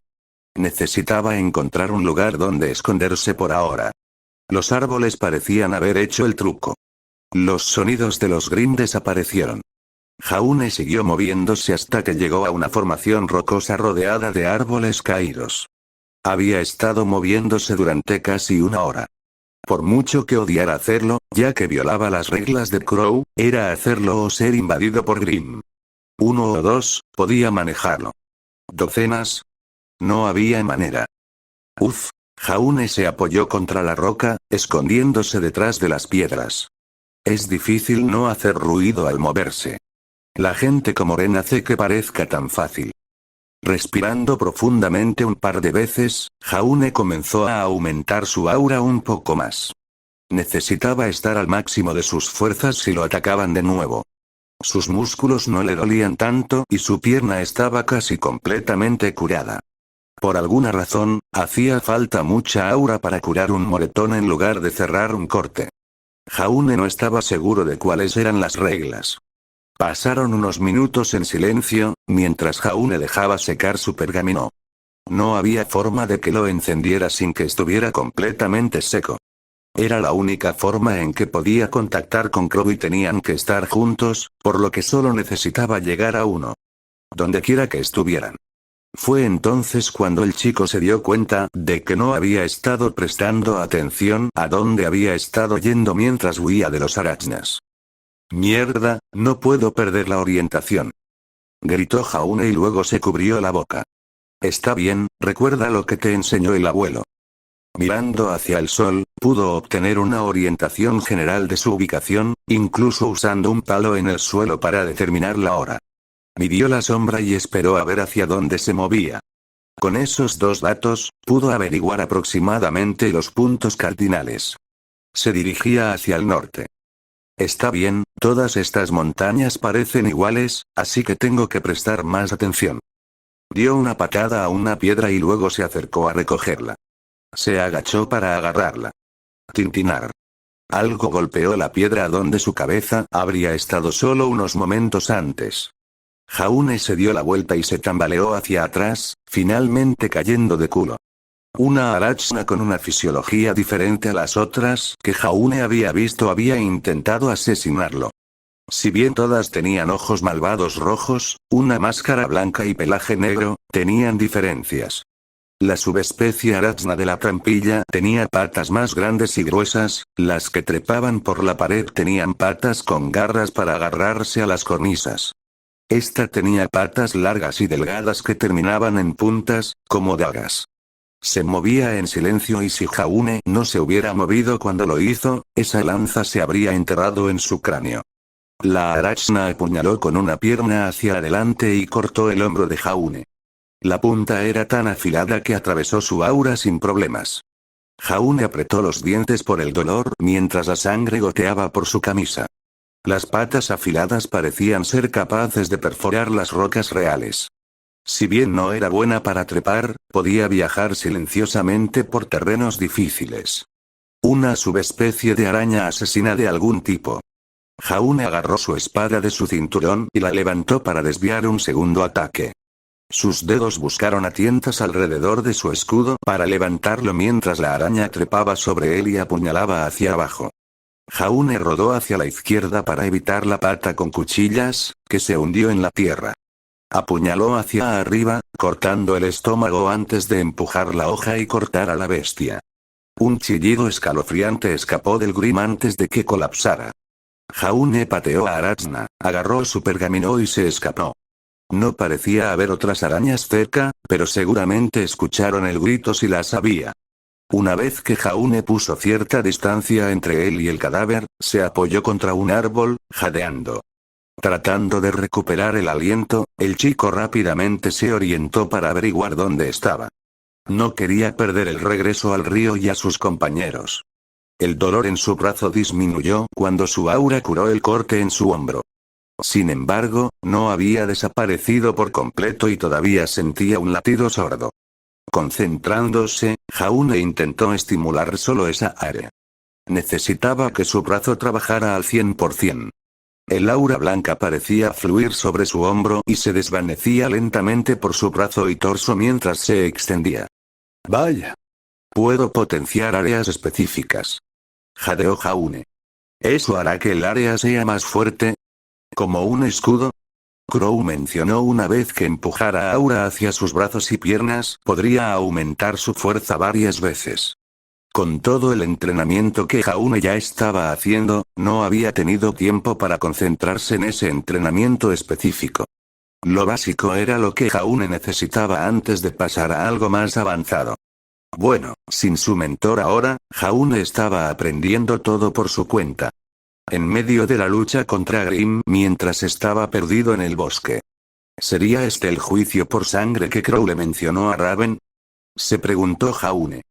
Necesitaba encontrar un lugar donde esconderse por ahora. Los árboles parecían haber hecho el truco. Los sonidos de los Grim desaparecieron. Jaune siguió moviéndose hasta que llegó a una formación rocosa rodeada de árboles caídos. Había estado moviéndose durante casi una hora. Por mucho que odiara hacerlo, ya que violaba las reglas de Crow, era hacerlo o ser invadido por Grim. 1 o 2, podía manejarlo. ¿Docenas? No había manera. Uf, Jaune se apoyó contra la roca, escondiéndose detrás de las piedras. Es difícil no hacer ruido al moverse. La gente como Ren hace que parezca tan fácil. Respirando profundamente un par de veces, Jaune comenzó a aumentar su aura un poco más. Necesitaba estar al máximo de sus fuerzas si lo atacaban de nuevo. Sus músculos no le dolían tanto y su pierna estaba casi completamente curada. Por alguna razón, hacía falta mucha aura para curar un moretón en lugar de cerrar un corte. Jaune no estaba seguro de cuáles eran las reglas. Pasaron unos minutos en silencio, mientras Jaune dejaba secar su pergamino. No había forma de que lo encendiera sin que estuviera completamente seco. Era la única forma en que podía contactar con Crow y tenían que estar juntos, por lo que solo necesitaba llegar a uno. Dondequiera que estuvieran. Fue entonces cuando el chico se dio cuenta de que no había estado prestando atención a dónde había estado yendo mientras huía de los arachnas. Mierda, no puedo perder la orientación. Gritó Jaune y luego se cubrió la boca. Está bien, recuerda lo que te enseñó el abuelo. Mirando hacia el sol, pudo obtener una orientación general de su ubicación, incluso usando un palo en el suelo para determinar la hora. Midió la sombra y esperó a ver hacia dónde se movía. Con esos dos datos, pudo averiguar aproximadamente los puntos cardinales. Se dirigía hacia el norte. Está bien, todas estas montañas parecen iguales, así que tengo que prestar más atención. Dio una patada a una piedra y luego se acercó a recogerla. Se agachó para agarrarla. Tintinar. Algo golpeó la piedra donde su cabeza habría estado solo unos momentos antes. Jaune se dio la vuelta y se tambaleó hacia atrás, finalmente cayendo de culo. Una arachna con una fisiología diferente a las otras que Jaune había visto había intentado asesinarlo. Si bien todas tenían ojos malvados rojos, una máscara blanca y pelaje negro, tenían diferencias. La subespecie arachna de la trampilla tenía patas más grandes y gruesas, las que trepaban por la pared tenían patas con garras para agarrarse a las cornisas. Esta tenía patas largas y delgadas que terminaban en puntas, como dagas. Se movía en silencio y si Jaune no se hubiera movido cuando lo hizo, esa lanza se habría enterrado en su cráneo. La arachna apuñaló con una pierna hacia adelante y cortó el hombro de Jaune. La punta era tan afilada que atravesó su aura sin problemas. Jaune apretó los dientes por el dolor mientras la sangre goteaba por su camisa. Las patas afiladas parecían ser capaces de perforar las rocas reales. Si bien no era buena para trepar, podía viajar silenciosamente por terrenos difíciles. Una subespecie de araña asesina de algún tipo. Jaune agarró su espada de su cinturón y la levantó para desviar un segundo ataque. Sus dedos buscaron a tientas alrededor de su escudo para levantarlo mientras la araña trepaba sobre él y apuñalaba hacia abajo. Jaune rodó hacia la izquierda para evitar la pata con cuchillas, que se hundió en la tierra. Apuñaló hacia arriba, cortando el estómago antes de empujar la hoja y cortar a la bestia. Un chillido escalofriante escapó del Grim antes de que colapsara. Jaune pateó a Arachna, agarró su pergamino y se escapó. No parecía haber otras arañas cerca, pero seguramente escucharon el grito si las había. Una vez que Jaune puso cierta distancia entre él y el cadáver, se apoyó contra un árbol, jadeando. Tratando de recuperar el aliento, el chico rápidamente se orientó para averiguar dónde estaba. No quería perder el regreso al río y a sus compañeros. El dolor en su brazo disminuyó cuando su aura curó el corte en su hombro. Sin embargo, no había desaparecido por completo y todavía sentía un latido sordo. Concentrándose, Jaune intentó estimular solo esa área. Necesitaba que su brazo trabajara al 100%. El aura blanca parecía fluir sobre su hombro y se desvanecía lentamente por su brazo y torso mientras se extendía. Vaya. Puedo potenciar áreas específicas. Jadeó Jaune. ¿Eso hará que el área sea más fuerte? ¿Como un escudo? Crow mencionó una vez que empujar a Aura hacia sus brazos y piernas podría aumentar su fuerza varias veces. Con todo el entrenamiento que Jaune ya estaba haciendo, no había tenido tiempo para concentrarse en ese entrenamiento específico. Lo básico era lo que Jaune necesitaba antes de pasar a algo más avanzado. Bueno, sin su mentor ahora, Jaune estaba aprendiendo todo por su cuenta. En medio de la lucha contra Grim mientras estaba perdido en el bosque. ¿Sería este el juicio por sangre que Crow le mencionó a Raven? Se preguntó Jaune.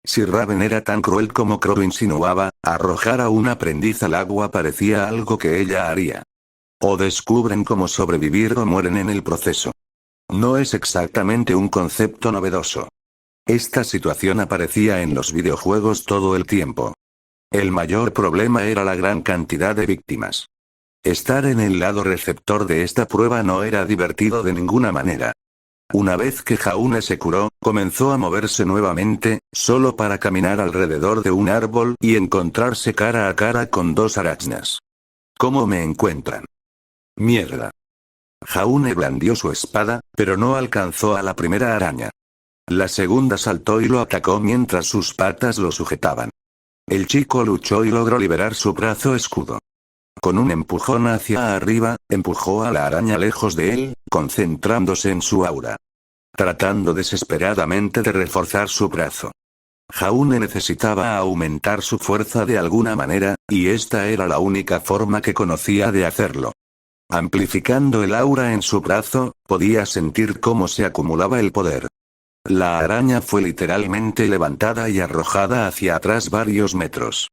Si Raven era tan cruel como Crow insinuaba, arrojar a un aprendiz al agua parecía algo que ella haría. O descubren cómo sobrevivir o mueren en el proceso. No es exactamente un concepto novedoso. Esta situación aparecía en los videojuegos todo el tiempo. El mayor problema era la gran cantidad de víctimas. Estar en el lado receptor de esta prueba no era divertido de ninguna manera. Una vez que Jaune se curó, comenzó a moverse nuevamente, solo para caminar alrededor de un árbol y encontrarse cara a cara con dos arañas. ¿Cómo me encuentran? Mierda. Jaune blandió su espada, pero no alcanzó a la primera araña. La segunda saltó y lo atacó mientras sus patas lo sujetaban. El chico luchó y logró liberar su brazo escudo. Con un empujón hacia arriba, empujó a la araña lejos de él, concentrándose en su aura. Tratando desesperadamente de reforzar su brazo. Jaune necesitaba aumentar su fuerza de alguna manera, y esta era la única forma que conocía de hacerlo. Amplificando el aura en su brazo, podía sentir cómo se acumulaba el poder. La araña fue literalmente levantada y arrojada hacia atrás varios metros.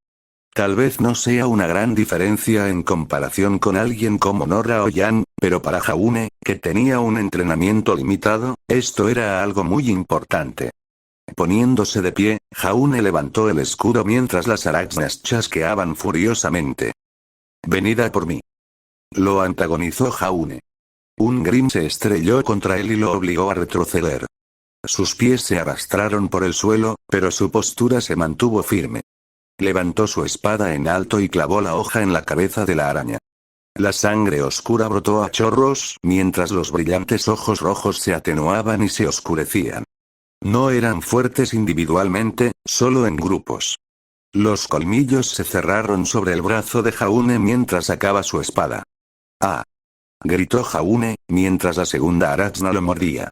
Tal vez no sea una gran diferencia en comparación con alguien como Nora o Yan, pero para Jaune, que tenía un entrenamiento limitado, esto era algo muy importante. Poniéndose de pie, Jaune levantó el escudo mientras las arañas chasqueaban furiosamente. Venida por mí. Lo antagonizó Jaune. Un Grim se estrelló contra él y lo obligó a retroceder. Sus pies se arrastraron por el suelo, pero su postura se mantuvo firme. Levantó su espada en alto y clavó la hoja en la cabeza de la araña. La sangre oscura brotó a chorros, mientras los brillantes ojos rojos se atenuaban y se oscurecían. No eran fuertes individualmente, solo en grupos. Los colmillos se cerraron sobre el brazo de Jaune mientras sacaba su espada. ¡Ah! Gritó Jaune, mientras la segunda araña lo mordía.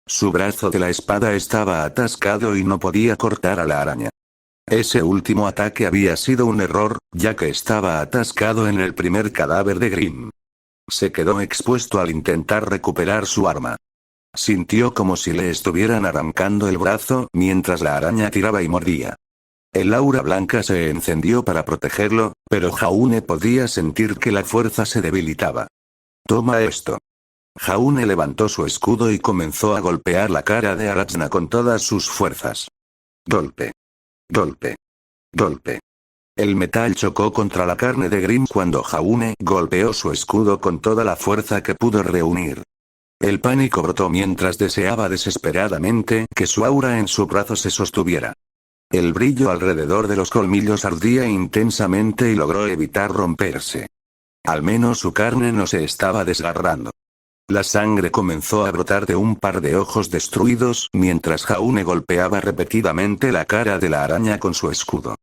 Su brazo de la espada estaba atascado y no podía cortar a la araña. Ese último ataque había sido un error, ya que estaba atascado en el primer cadáver de Grim. Se quedó expuesto al intentar recuperar su arma. Sintió como si le estuvieran arrancando el brazo mientras la araña tiraba y mordía. El aura blanca se encendió para protegerlo, pero Jaune podía sentir que la fuerza se debilitaba. Toma esto. Jaune levantó su escudo y comenzó a golpear la cara de Arachna con todas sus fuerzas. Golpe. Golpe. Golpe. El metal chocó contra la carne de Grim cuando Jaune golpeó su escudo con toda la fuerza que pudo reunir. El pánico brotó mientras deseaba desesperadamente que su aura en su brazo se sostuviera. El brillo alrededor de los colmillos ardía intensamente y logró evitar romperse. Al menos su carne no se estaba desgarrando. La sangre comenzó a brotar de un par de ojos destruidos mientras Jaune golpeaba repetidamente la cara de la araña con su escudo.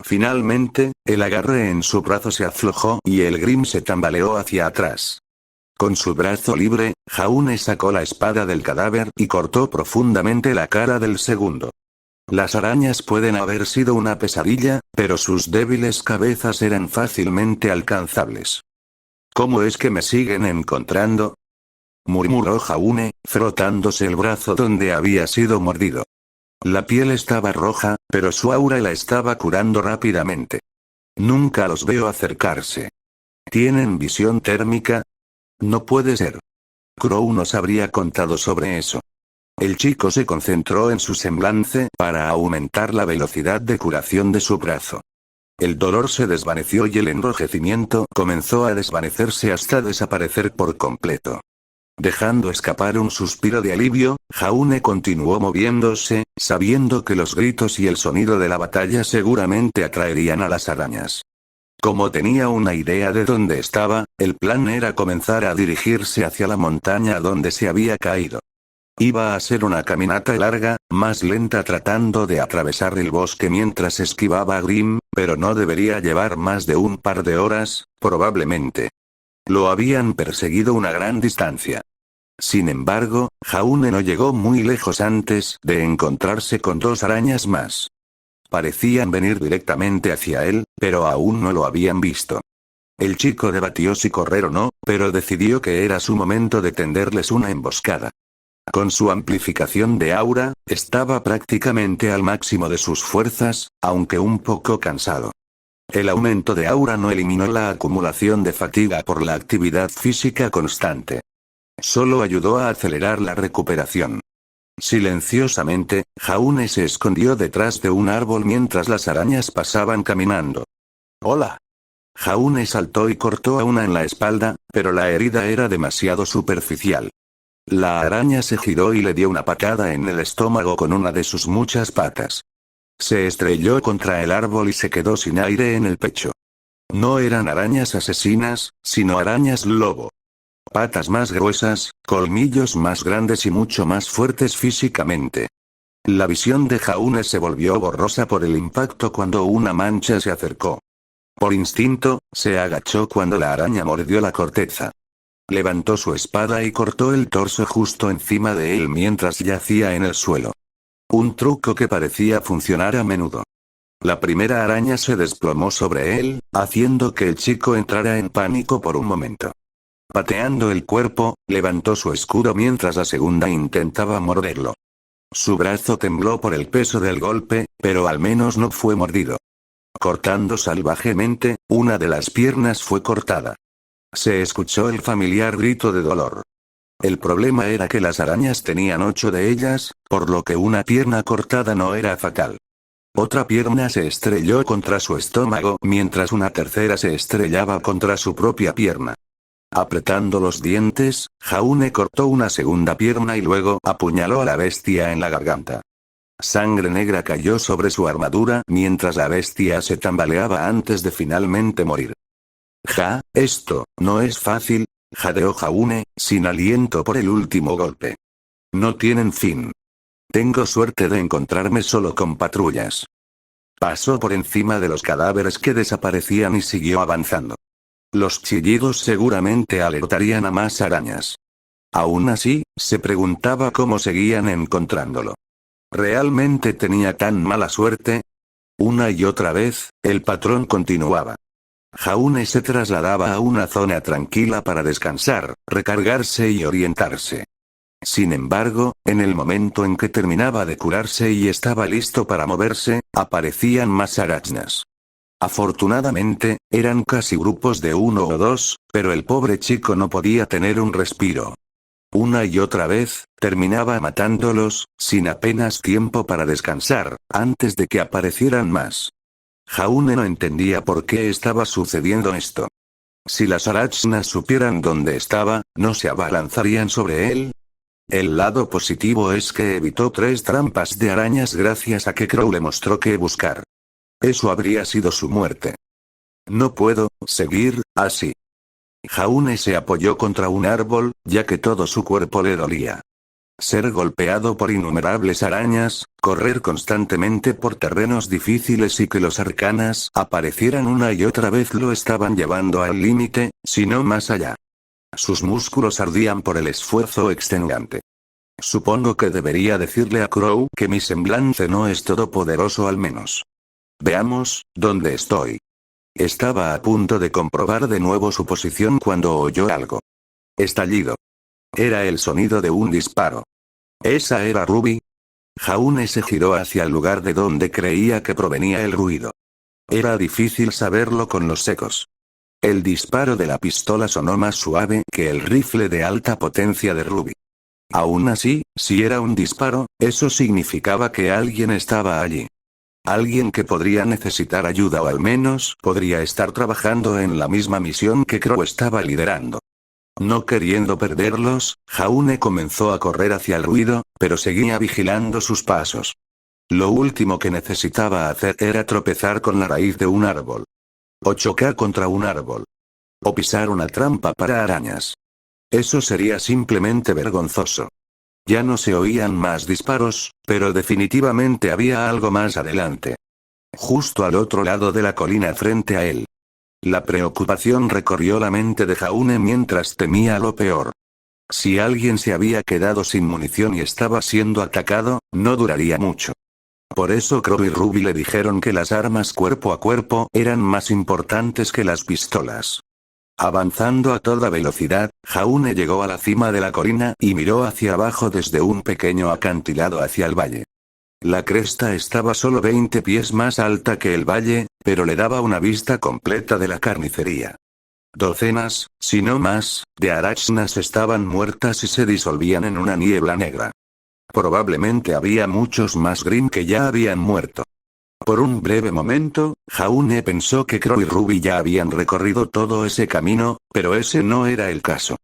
Finalmente, el agarre en su brazo se aflojó y el Grim se tambaleó hacia atrás. Con su brazo libre, Jaune sacó la espada del cadáver y cortó profundamente la cara del segundo. Las arañas pueden haber sido una pesadilla, pero sus débiles cabezas eran fácilmente alcanzables. ¿Cómo es que me siguen encontrando?, murmuró Jaune, frotándose el brazo donde había sido mordido. La piel estaba roja, pero su aura la estaba curando rápidamente. Nunca los veo acercarse. ¿Tienen visión térmica? No puede ser. Crow nos habría contado sobre eso. El chico se concentró en su semblante para aumentar la velocidad de curación de su brazo. El dolor se desvaneció y el enrojecimiento comenzó a desvanecerse hasta desaparecer por completo. Dejando escapar un suspiro de alivio, Jaune continuó moviéndose, sabiendo que los gritos y el sonido de la batalla seguramente atraerían a las arañas. Como tenía una idea de dónde estaba, el plan era comenzar a dirigirse hacia la montaña donde se había caído. Iba a ser una caminata larga, más lenta tratando de atravesar el bosque mientras esquivaba a Grim, pero no debería llevar más de un par de horas, probablemente. Lo habían perseguido una gran distancia. Sin embargo, Jaune no llegó muy lejos antes de encontrarse con 2 arañas más. Parecían venir directamente hacia él, pero aún no lo habían visto. El chico debatió si correr o no, pero decidió que era su momento de tenderles una emboscada. Con su amplificación de aura, estaba prácticamente al máximo de sus fuerzas, aunque un poco cansado. El aumento de aura no eliminó la acumulación de fatiga por la actividad física constante. Solo ayudó a acelerar la recuperación. Silenciosamente, Jaune se escondió detrás de un árbol mientras las arañas pasaban caminando. ¡Hola! Jaune saltó y cortó a una en la espalda, pero la herida era demasiado superficial. La araña se giró y le dio una patada en el estómago con una de sus muchas patas. Se estrelló contra el árbol y se quedó sin aire en el pecho. No eran arañas asesinas, sino arañas lobo. Patas más gruesas, colmillos más grandes y mucho más fuertes físicamente. La visión de Jaune se volvió borrosa por el impacto cuando una mancha se acercó. Por instinto, se agachó cuando la araña mordió la corteza. Levantó su espada y cortó el torso justo encima de él mientras yacía en el suelo. Un truco que parecía funcionar a menudo. La primera araña se desplomó sobre él, haciendo que el chico entrara en pánico por un momento. Pateando el cuerpo, levantó su escudo mientras la segunda intentaba morderlo. Su brazo tembló por el peso del golpe, pero al menos no fue mordido. Cortando salvajemente, una de las piernas fue cortada. Se escuchó el familiar grito de dolor. El problema era que las arañas tenían 8 de ellas, por lo que una pierna cortada no era fatal. Otra pierna se estrelló contra su estómago mientras una tercera se estrellaba contra su propia pierna. Apretando los dientes, Jaune cortó una segunda pierna y luego apuñaló a la bestia en la garganta. Sangre negra cayó sobre su armadura mientras la bestia se tambaleaba antes de finalmente morir. Esto no es fácil, jadeó Jaune, sin aliento por el último golpe. No tienen fin. Tengo suerte de encontrarme solo con patrullas. Pasó por encima de los cadáveres que desaparecían y siguió avanzando. Los chillidos seguramente alertarían a más arañas. Aún así, se preguntaba cómo seguían encontrándolo. ¿Realmente tenía tan mala suerte? Una y otra vez, el patrón continuaba. Jaune se trasladaba a una zona tranquila para descansar, recargarse y orientarse. Sin embargo, en el momento en que terminaba de curarse y estaba listo para moverse, aparecían más arañas. Afortunadamente, eran casi grupos de 1 o 2, pero el pobre chico no podía tener un respiro. Una y otra vez, terminaba matándolos, sin apenas tiempo para descansar, antes de que aparecieran más. Jaune no entendía por qué estaba sucediendo esto. Si las arañas supieran dónde estaba, ¿no se abalanzarían sobre él? El lado positivo es que evitó 3 trampas de arañas gracias a que Crow le mostró qué buscar. Eso habría sido su muerte. No puedo seguir así. Jaune se apoyó contra un árbol, ya que todo su cuerpo le dolía. Ser golpeado por innumerables arañas, correr constantemente por terrenos difíciles y que los arcanas aparecieran una y otra vez lo estaban llevando al límite, si no más allá. Sus músculos ardían por el esfuerzo extenuante. Supongo que debería decirle a Crow que mi semblante no es todopoderoso al menos. Veamos, ¿dónde estoy? Estaba a punto de comprobar de nuevo su posición cuando oyó algo. Estallido. Era el sonido de un disparo. ¿Esa era Ruby? Jaune se giró hacia el lugar de donde creía que provenía el ruido. Era difícil saberlo con los ecos. El disparo de la pistola sonó más suave que el rifle de alta potencia de Ruby. Aún así, si era un disparo, eso significaba que alguien estaba allí. Alguien que podría necesitar ayuda o al menos podría estar trabajando en la misma misión que Crow estaba liderando. No queriendo perderlos, Jaune comenzó a correr hacia el ruido, pero seguía vigilando sus pasos. Lo último que necesitaba hacer era tropezar con la raíz de un árbol. O chocar contra un árbol. O pisar una trampa para arañas. Eso sería simplemente vergonzoso. Ya no se oían más disparos, pero definitivamente había algo más adelante. Justo al otro lado de la colina frente a él. La preocupación recorrió la mente de Jaune mientras temía lo peor. Si alguien se había quedado sin munición y estaba siendo atacado, no duraría mucho. Por eso Crow y Ruby le dijeron que las armas cuerpo a cuerpo eran más importantes que las pistolas. Avanzando a toda velocidad, Jaune llegó a la cima de la colina y miró hacia abajo desde un pequeño acantilado hacia el valle. La cresta estaba solo 20 pies más alta que el valle, pero le daba una vista completa de la carnicería. Docenas, si no más, de arañas estaban muertas y se disolvían en una niebla negra. Probablemente había muchos más Grimm que ya habían muerto. Por un breve momento, Jaune pensó que Crow y Ruby ya habían recorrido todo ese camino, pero ese no era el caso.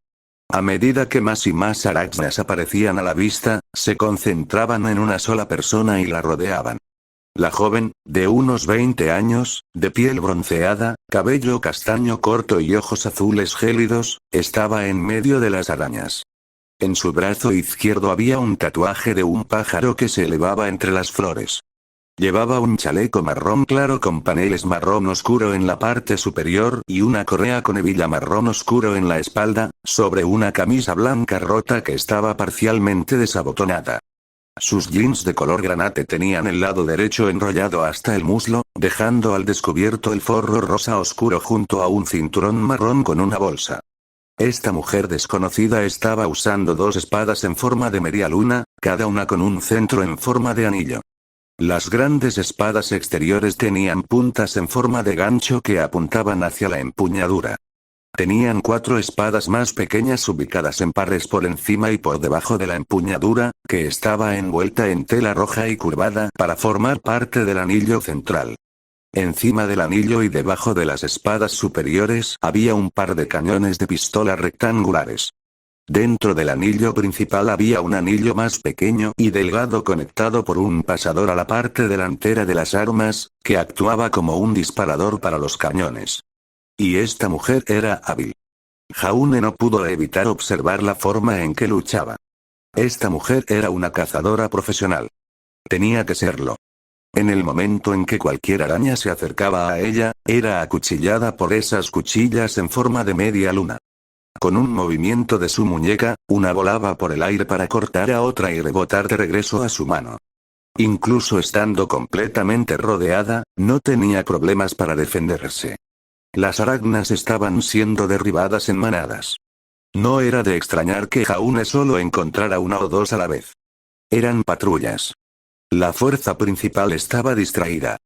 A medida que más y más arañas aparecían a la vista, se concentraban en una sola persona y la rodeaban. La joven, de unos 20 años, de piel bronceada, cabello castaño corto y ojos azules gélidos, estaba en medio de las arañas. En su brazo izquierdo había un tatuaje de un pájaro que se elevaba entre las flores. Llevaba un chaleco marrón claro con paneles marrón oscuro en la parte superior y una correa con hebilla marrón oscuro en la espalda, sobre una camisa blanca rota que estaba parcialmente desabotonada. Sus jeans de color granate tenían el lado derecho enrollado hasta el muslo, dejando al descubierto el forro rosa oscuro junto a un cinturón marrón con una bolsa. Esta mujer desconocida estaba usando dos espadas en forma de media luna, cada una con un centro en forma de anillo. Las grandes espadas exteriores tenían puntas en forma de gancho que apuntaban hacia la empuñadura. Tenían 4 espadas más pequeñas ubicadas en pares por encima y por debajo de la empuñadura, que estaba envuelta en tela roja y curvada para formar parte del anillo central. Encima del anillo y debajo de las espadas superiores había un par de cañones de pistola rectangulares. Dentro del anillo principal había un anillo más pequeño y delgado conectado por un pasador a la parte delantera de las armas, que actuaba como un disparador para los cañones. Y esta mujer era hábil. Jaune no pudo evitar observar la forma en que luchaba. Esta mujer era una cazadora profesional. Tenía que serlo. En el momento en que cualquier araña se acercaba a ella, era acuchillada por esas cuchillas en forma de media luna. Con un movimiento de su muñeca, una volaba por el aire para cortar a otra y rebotar de regreso a su mano. Incluso estando completamente rodeada, no tenía problemas para defenderse. Las arañas estaban siendo derribadas en manadas. No era de extrañar que Jaune solo encontrara una o dos a la vez. Eran patrullas. La fuerza principal estaba distraída.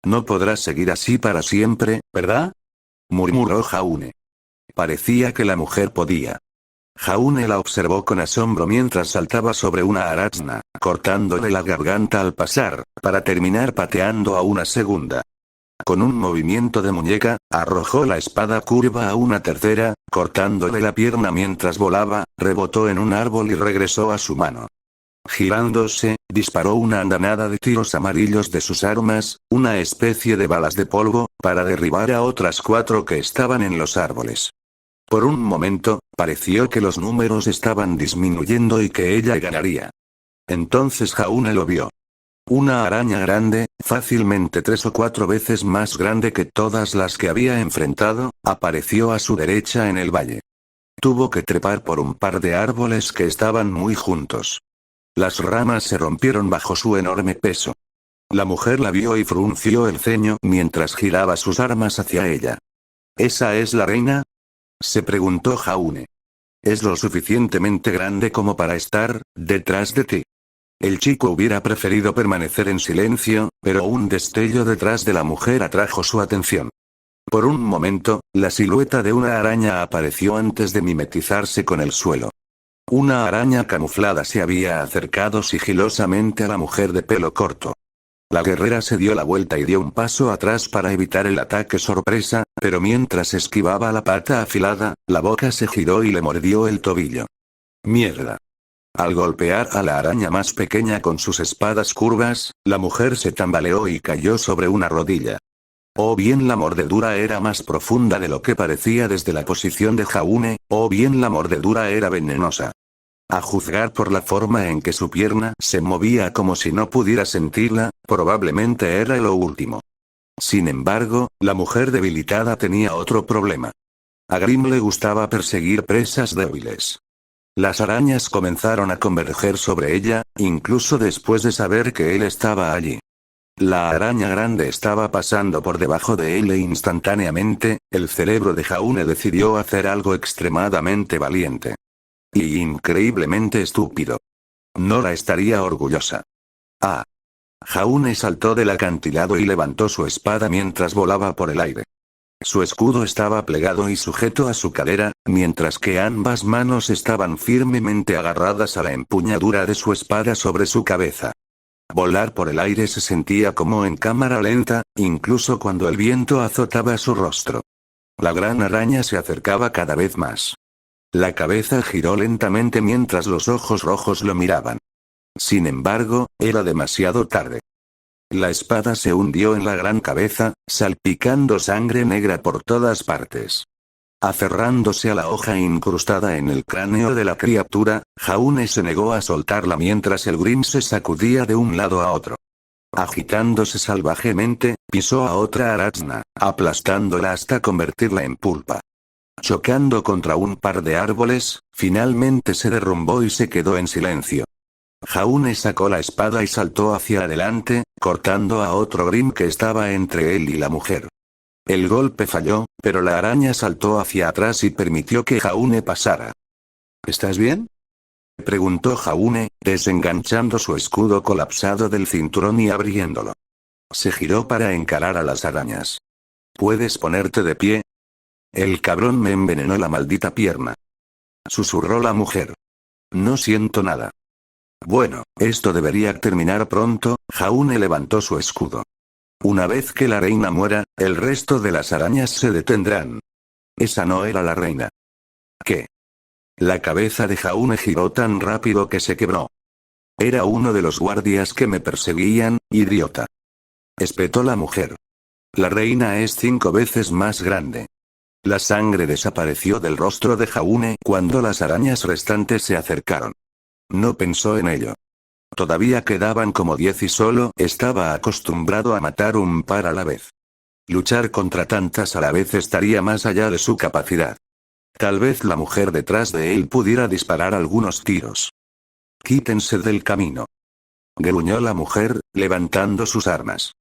No podrás seguir así para siempre, ¿verdad?, murmuró Jaune. Parecía que la mujer podía. Jaune la observó con asombro mientras saltaba sobre una araña, cortándole la garganta al pasar, para terminar pateando a una segunda. Con un movimiento de muñeca, arrojó la espada curva a una tercera, cortándole la pierna mientras volaba, rebotó en un árbol y regresó a su mano. Girándose, disparó una andanada de tiros amarillos de sus armas, una especie de balas de polvo, para derribar a otras 4 que estaban en los árboles. Por un momento, pareció que los números estaban disminuyendo y que ella ganaría. Entonces Jaune lo vio. Una araña grande, fácilmente 3 o 4 veces más grande que todas las que había enfrentado, apareció a su derecha en el valle. Tuvo que trepar por un par de árboles que estaban muy juntos. Las ramas se rompieron bajo su enorme peso. La mujer la vio y frunció el ceño mientras giraba sus armas hacia ella. ¿Esa es la reina?, se preguntó Jaune. Es lo suficientemente grande como para estar detrás de ti. El chico hubiera preferido permanecer en silencio, pero un destello detrás de la mujer atrajo su atención. Por un momento, la silueta de una araña apareció antes de mimetizarse con el suelo. Una araña camuflada se había acercado sigilosamente a la mujer de pelo corto. La guerrera se dio la vuelta y dio un paso atrás para evitar el ataque sorpresa, pero mientras esquivaba la pata afilada, la boca se giró y le mordió el tobillo. ¡Mierda! Al golpear a la araña más pequeña con sus espadas curvas, la mujer se tambaleó y cayó sobre una rodilla. O bien la mordedura era más profunda de lo que parecía desde la posición de Jaune, o bien la mordedura era venenosa. A juzgar por la forma en que su pierna se movía como si no pudiera sentirla, probablemente era lo último. Sin embargo, la mujer debilitada tenía otro problema. A Grim le gustaba perseguir presas débiles. Las arañas comenzaron a converger sobre ella, incluso después de saber que él estaba allí. La araña grande estaba pasando por debajo de él e instantáneamente, el cerebro de Jaune decidió hacer algo extremadamente valiente. Y increíblemente estúpido. Nora estaría orgullosa. Ah. Jaune saltó del acantilado y levantó su espada mientras volaba por el aire. Su escudo estaba plegado y sujeto a su cadera, mientras que ambas manos estaban firmemente agarradas a la empuñadura de su espada sobre su cabeza. Volar por el aire se sentía como en cámara lenta, incluso cuando el viento azotaba su rostro. La gran araña se acercaba cada vez más. La cabeza giró lentamente mientras los ojos rojos lo miraban. Sin embargo, era demasiado tarde. La espada se hundió en la gran cabeza, salpicando sangre negra por todas partes. Aferrándose a la hoja incrustada en el cráneo de la criatura, Jaune se negó a soltarla mientras el Grim se sacudía de un lado a otro. Agitándose salvajemente, pisó a otra arazna, aplastándola hasta convertirla en pulpa. Chocando contra un par de árboles, finalmente se derrumbó y se quedó en silencio. Jaune sacó la espada y saltó hacia adelante, cortando a otro Grim que estaba entre él y la mujer. El golpe falló, pero la araña saltó hacia atrás y permitió que Jaune pasara. ¿Estás bien?, preguntó Jaune, desenganchando su escudo colapsado del cinturón y abriéndolo. Se giró para encarar a las arañas. ¿Puedes ponerte de pie? El cabrón me envenenó la maldita pierna. Susurró la mujer. No siento nada. Bueno, esto debería terminar pronto. Jaune levantó su escudo. Una vez que la reina muera, el resto de las arañas se detendrán. Esa no era la reina. ¿Qué? La cabeza de Jaune giró tan rápido que se quebró. Era uno de los guardias que me perseguían, idiota. Espetó la mujer. La reina es 5 veces más grande. La sangre desapareció del rostro de Jaune cuando las arañas restantes se acercaron. No pensó en ello. Todavía quedaban como 10 y solo estaba acostumbrado a matar un par a la vez. Luchar contra tantas a la vez estaría más allá de su capacidad. Tal vez la mujer detrás de él pudiera disparar algunos tiros. Quítense del camino. Gruñó la mujer, levantando sus armas.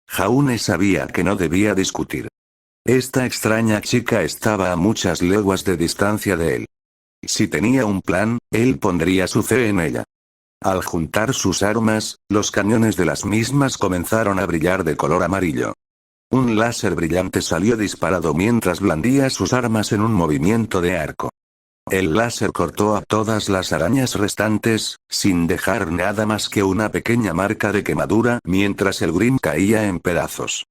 Jaune sabía que no debía discutir. Esta extraña chica estaba a muchas leguas de distancia de él. Si tenía un plan, él pondría su fe en ella. Al juntar sus armas, los cañones de las mismas comenzaron a brillar de color amarillo. Un láser brillante salió disparado mientras blandía sus armas en un movimiento de arco. El láser cortó a todas las arañas restantes, sin dejar nada más que una pequeña marca de quemadura mientras el Grim caía en pedazos.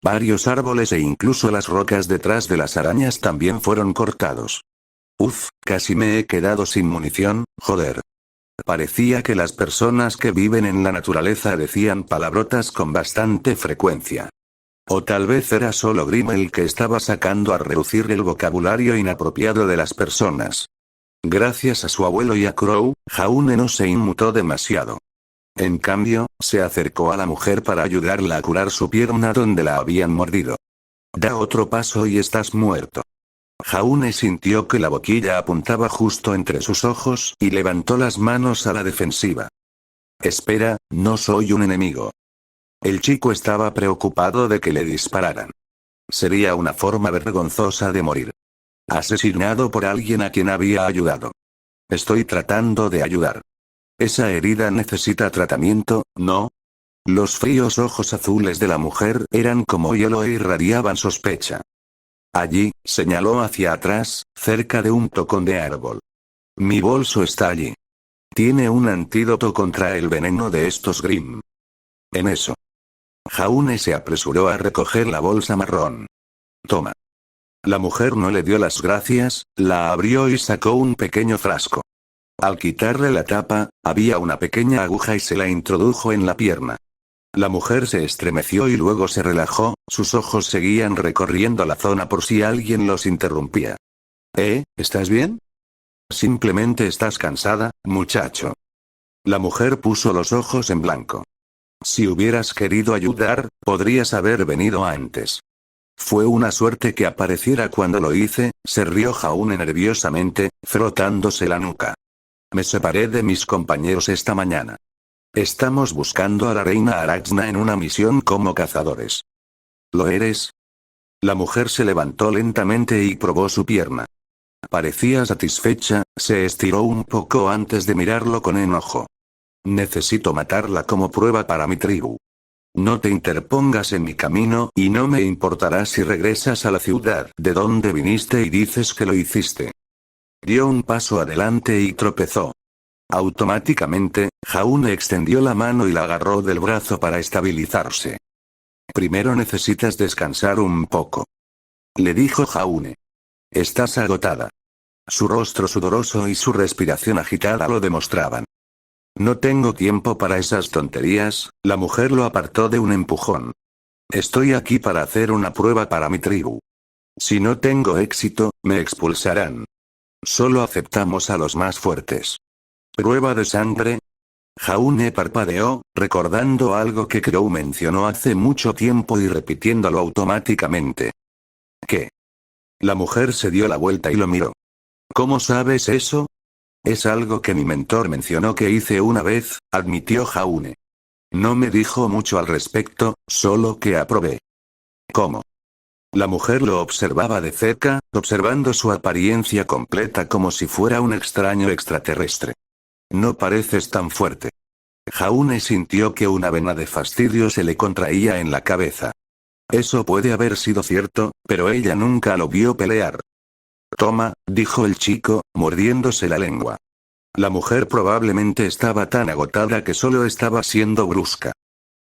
Varios árboles e incluso las rocas detrás de las arañas también fueron cortados. Uf, casi me he quedado sin munición, joder. Parecía que las personas que viven en la naturaleza decían palabrotas con bastante frecuencia. O tal vez era solo Grim el que estaba sacando a relucir el vocabulario inapropiado de las personas. Gracias a su abuelo y a Crow, Jaune no se inmutó demasiado. En cambio, se acercó a la mujer para ayudarla a curar su pierna donde la habían mordido. Da otro paso y estás muerto. Jaune sintió que la boquilla apuntaba justo entre sus ojos y levantó las manos a la defensiva. Espera, no soy un enemigo. El chico estaba preocupado de que le dispararan. Sería una forma vergonzosa de morir. Asesinado por alguien a quien había ayudado. Estoy tratando de ayudar. Esa herida necesita tratamiento, ¿no? Los fríos ojos azules de la mujer eran como hielo e irradiaban sospecha. Allí, señaló hacia atrás, cerca de un tocón de árbol. Mi bolso está allí. Tiene un antídoto contra el veneno de estos Grim. En eso. Jaune se apresuró a recoger la bolsa marrón. Toma. La mujer no le dio las gracias, la abrió y sacó un pequeño frasco. Al quitarle la tapa, había una pequeña aguja y se la introdujo en la pierna. La mujer se estremeció y luego se relajó, sus ojos seguían recorriendo la zona por si alguien los interrumpía. ¿Estás bien? Simplemente estás cansada, muchacho. La mujer puso los ojos en blanco. Si hubieras querido ayudar, podrías haber venido antes. Fue una suerte que apareciera cuando lo hice, se rió Jaune nerviosamente, frotándose la nuca. Me separé de mis compañeros esta mañana. Estamos buscando a la reina Araxna en una misión como cazadores. ¿Lo eres? La mujer se levantó lentamente y probó su pierna. Parecía satisfecha, se estiró un poco antes de mirarlo con enojo. Necesito matarla como prueba para mi tribu. No te interpongas en mi camino y no me importará si regresas a la ciudad de donde viniste y dices que lo hiciste. Dio un paso adelante y tropezó. Automáticamente, Jaune extendió la mano y la agarró del brazo para estabilizarse. Primero necesitas descansar un poco. Le dijo Jaune. Estás agotada. Su rostro sudoroso y su respiración agitada lo demostraban. No tengo tiempo para esas tonterías, la mujer lo apartó de un empujón. Estoy aquí para hacer una prueba para mi tribu. Si no tengo éxito, me expulsarán. Solo aceptamos a los más fuertes. ¿Prueba de sangre? Jaune parpadeó, recordando algo que Crow mencionó hace mucho tiempo y repitiéndolo automáticamente. ¿Qué? La mujer se dio la vuelta y lo miró. ¿Cómo sabes eso? Es algo que mi mentor mencionó que hice una vez, admitió Jaune. No me dijo mucho al respecto, solo que aprobé. ¿Cómo? La mujer lo observaba de cerca, observando su apariencia completa como si fuera un extraño extraterrestre. No pareces tan fuerte. Jaune sintió que una vena de fastidio se le contraía en la cabeza. Eso puede haber sido cierto, pero ella nunca lo vio pelear. Toma, dijo el chico, mordiéndose la lengua. La mujer probablemente estaba tan agotada que solo estaba siendo brusca.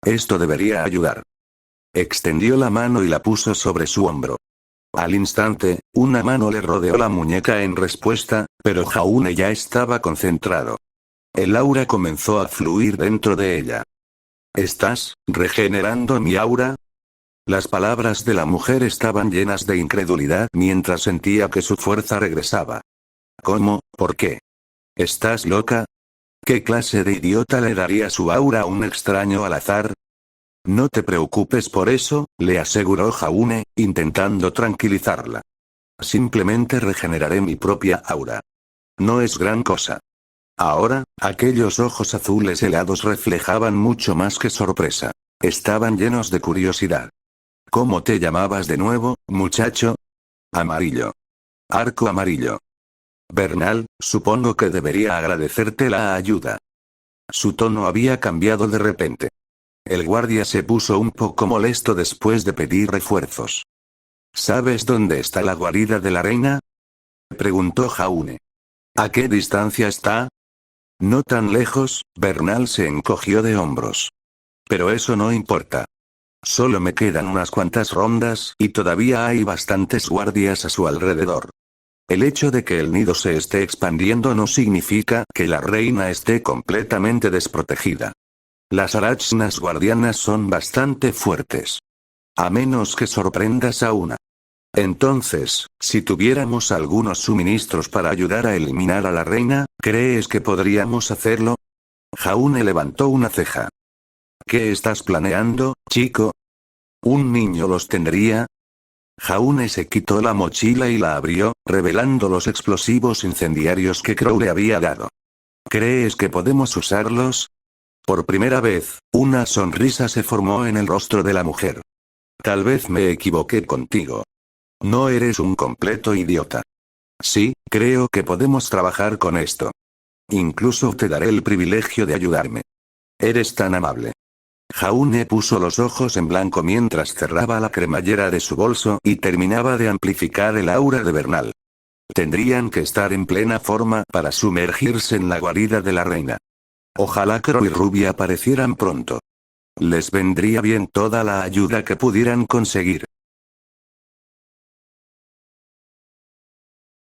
Esto debería ayudar. Extendió la mano y la puso sobre su hombro. Al instante, una mano le rodeó la muñeca en respuesta, pero Jaune ya estaba concentrado. El aura comenzó a fluir dentro de ella. ¿Estás regenerando mi aura? Las palabras de la mujer estaban llenas de incredulidad mientras sentía que su fuerza regresaba. ¿Cómo? ¿Por qué? ¿Estás loca? ¿Qué clase de idiota le daría su aura a un extraño al azar? No te preocupes por eso, le aseguró Jaune, intentando tranquilizarla. Simplemente regeneraré mi propia aura. No es gran cosa. Ahora, aquellos ojos azules helados reflejaban mucho más que sorpresa. Estaban llenos de curiosidad. ¿Cómo te llamabas de nuevo, muchacho? Amarillo. Arco amarillo. Bernal, supongo que debería agradecerte la ayuda. Su tono había cambiado de repente. El guardia se puso un poco molesto después de pedir refuerzos. ¿Sabes dónde está la guarida de la reina? Preguntó Jaune. ¿A qué distancia está? No tan lejos, Bernal se encogió de hombros. Pero eso no importa. Solo me quedan unas cuantas rondas y todavía hay bastantes guardias a su alrededor. El hecho de que el nido se esté expandiendo no significa que la reina esté completamente desprotegida. Las araxnas guardianas son bastante fuertes. A menos que sorprendas a una. Entonces, si tuviéramos algunos suministros para ayudar a eliminar a la reina, ¿crees que podríamos hacerlo? Jaune levantó una ceja. ¿Qué estás planeando, chico? ¿Un niño los tendría? Jaune se quitó la mochila y la abrió, revelando los explosivos incendiarios que Crow le había dado. ¿Crees que podemos usarlos? Por primera vez, una sonrisa se formó en el rostro de la mujer. Tal vez me equivoqué contigo. No eres un completo idiota. Sí, creo que podemos trabajar con esto. Incluso te daré el privilegio de ayudarme. Eres tan amable. Jaune puso los ojos en blanco mientras cerraba la cremallera de su bolso y terminaba de amplificar el aura de Bernal. Tendrían que estar en plena forma para sumergirse en la guarida de la reina. Ojalá Crow y Ruby aparecieran pronto. Les vendría bien toda la ayuda que pudieran conseguir.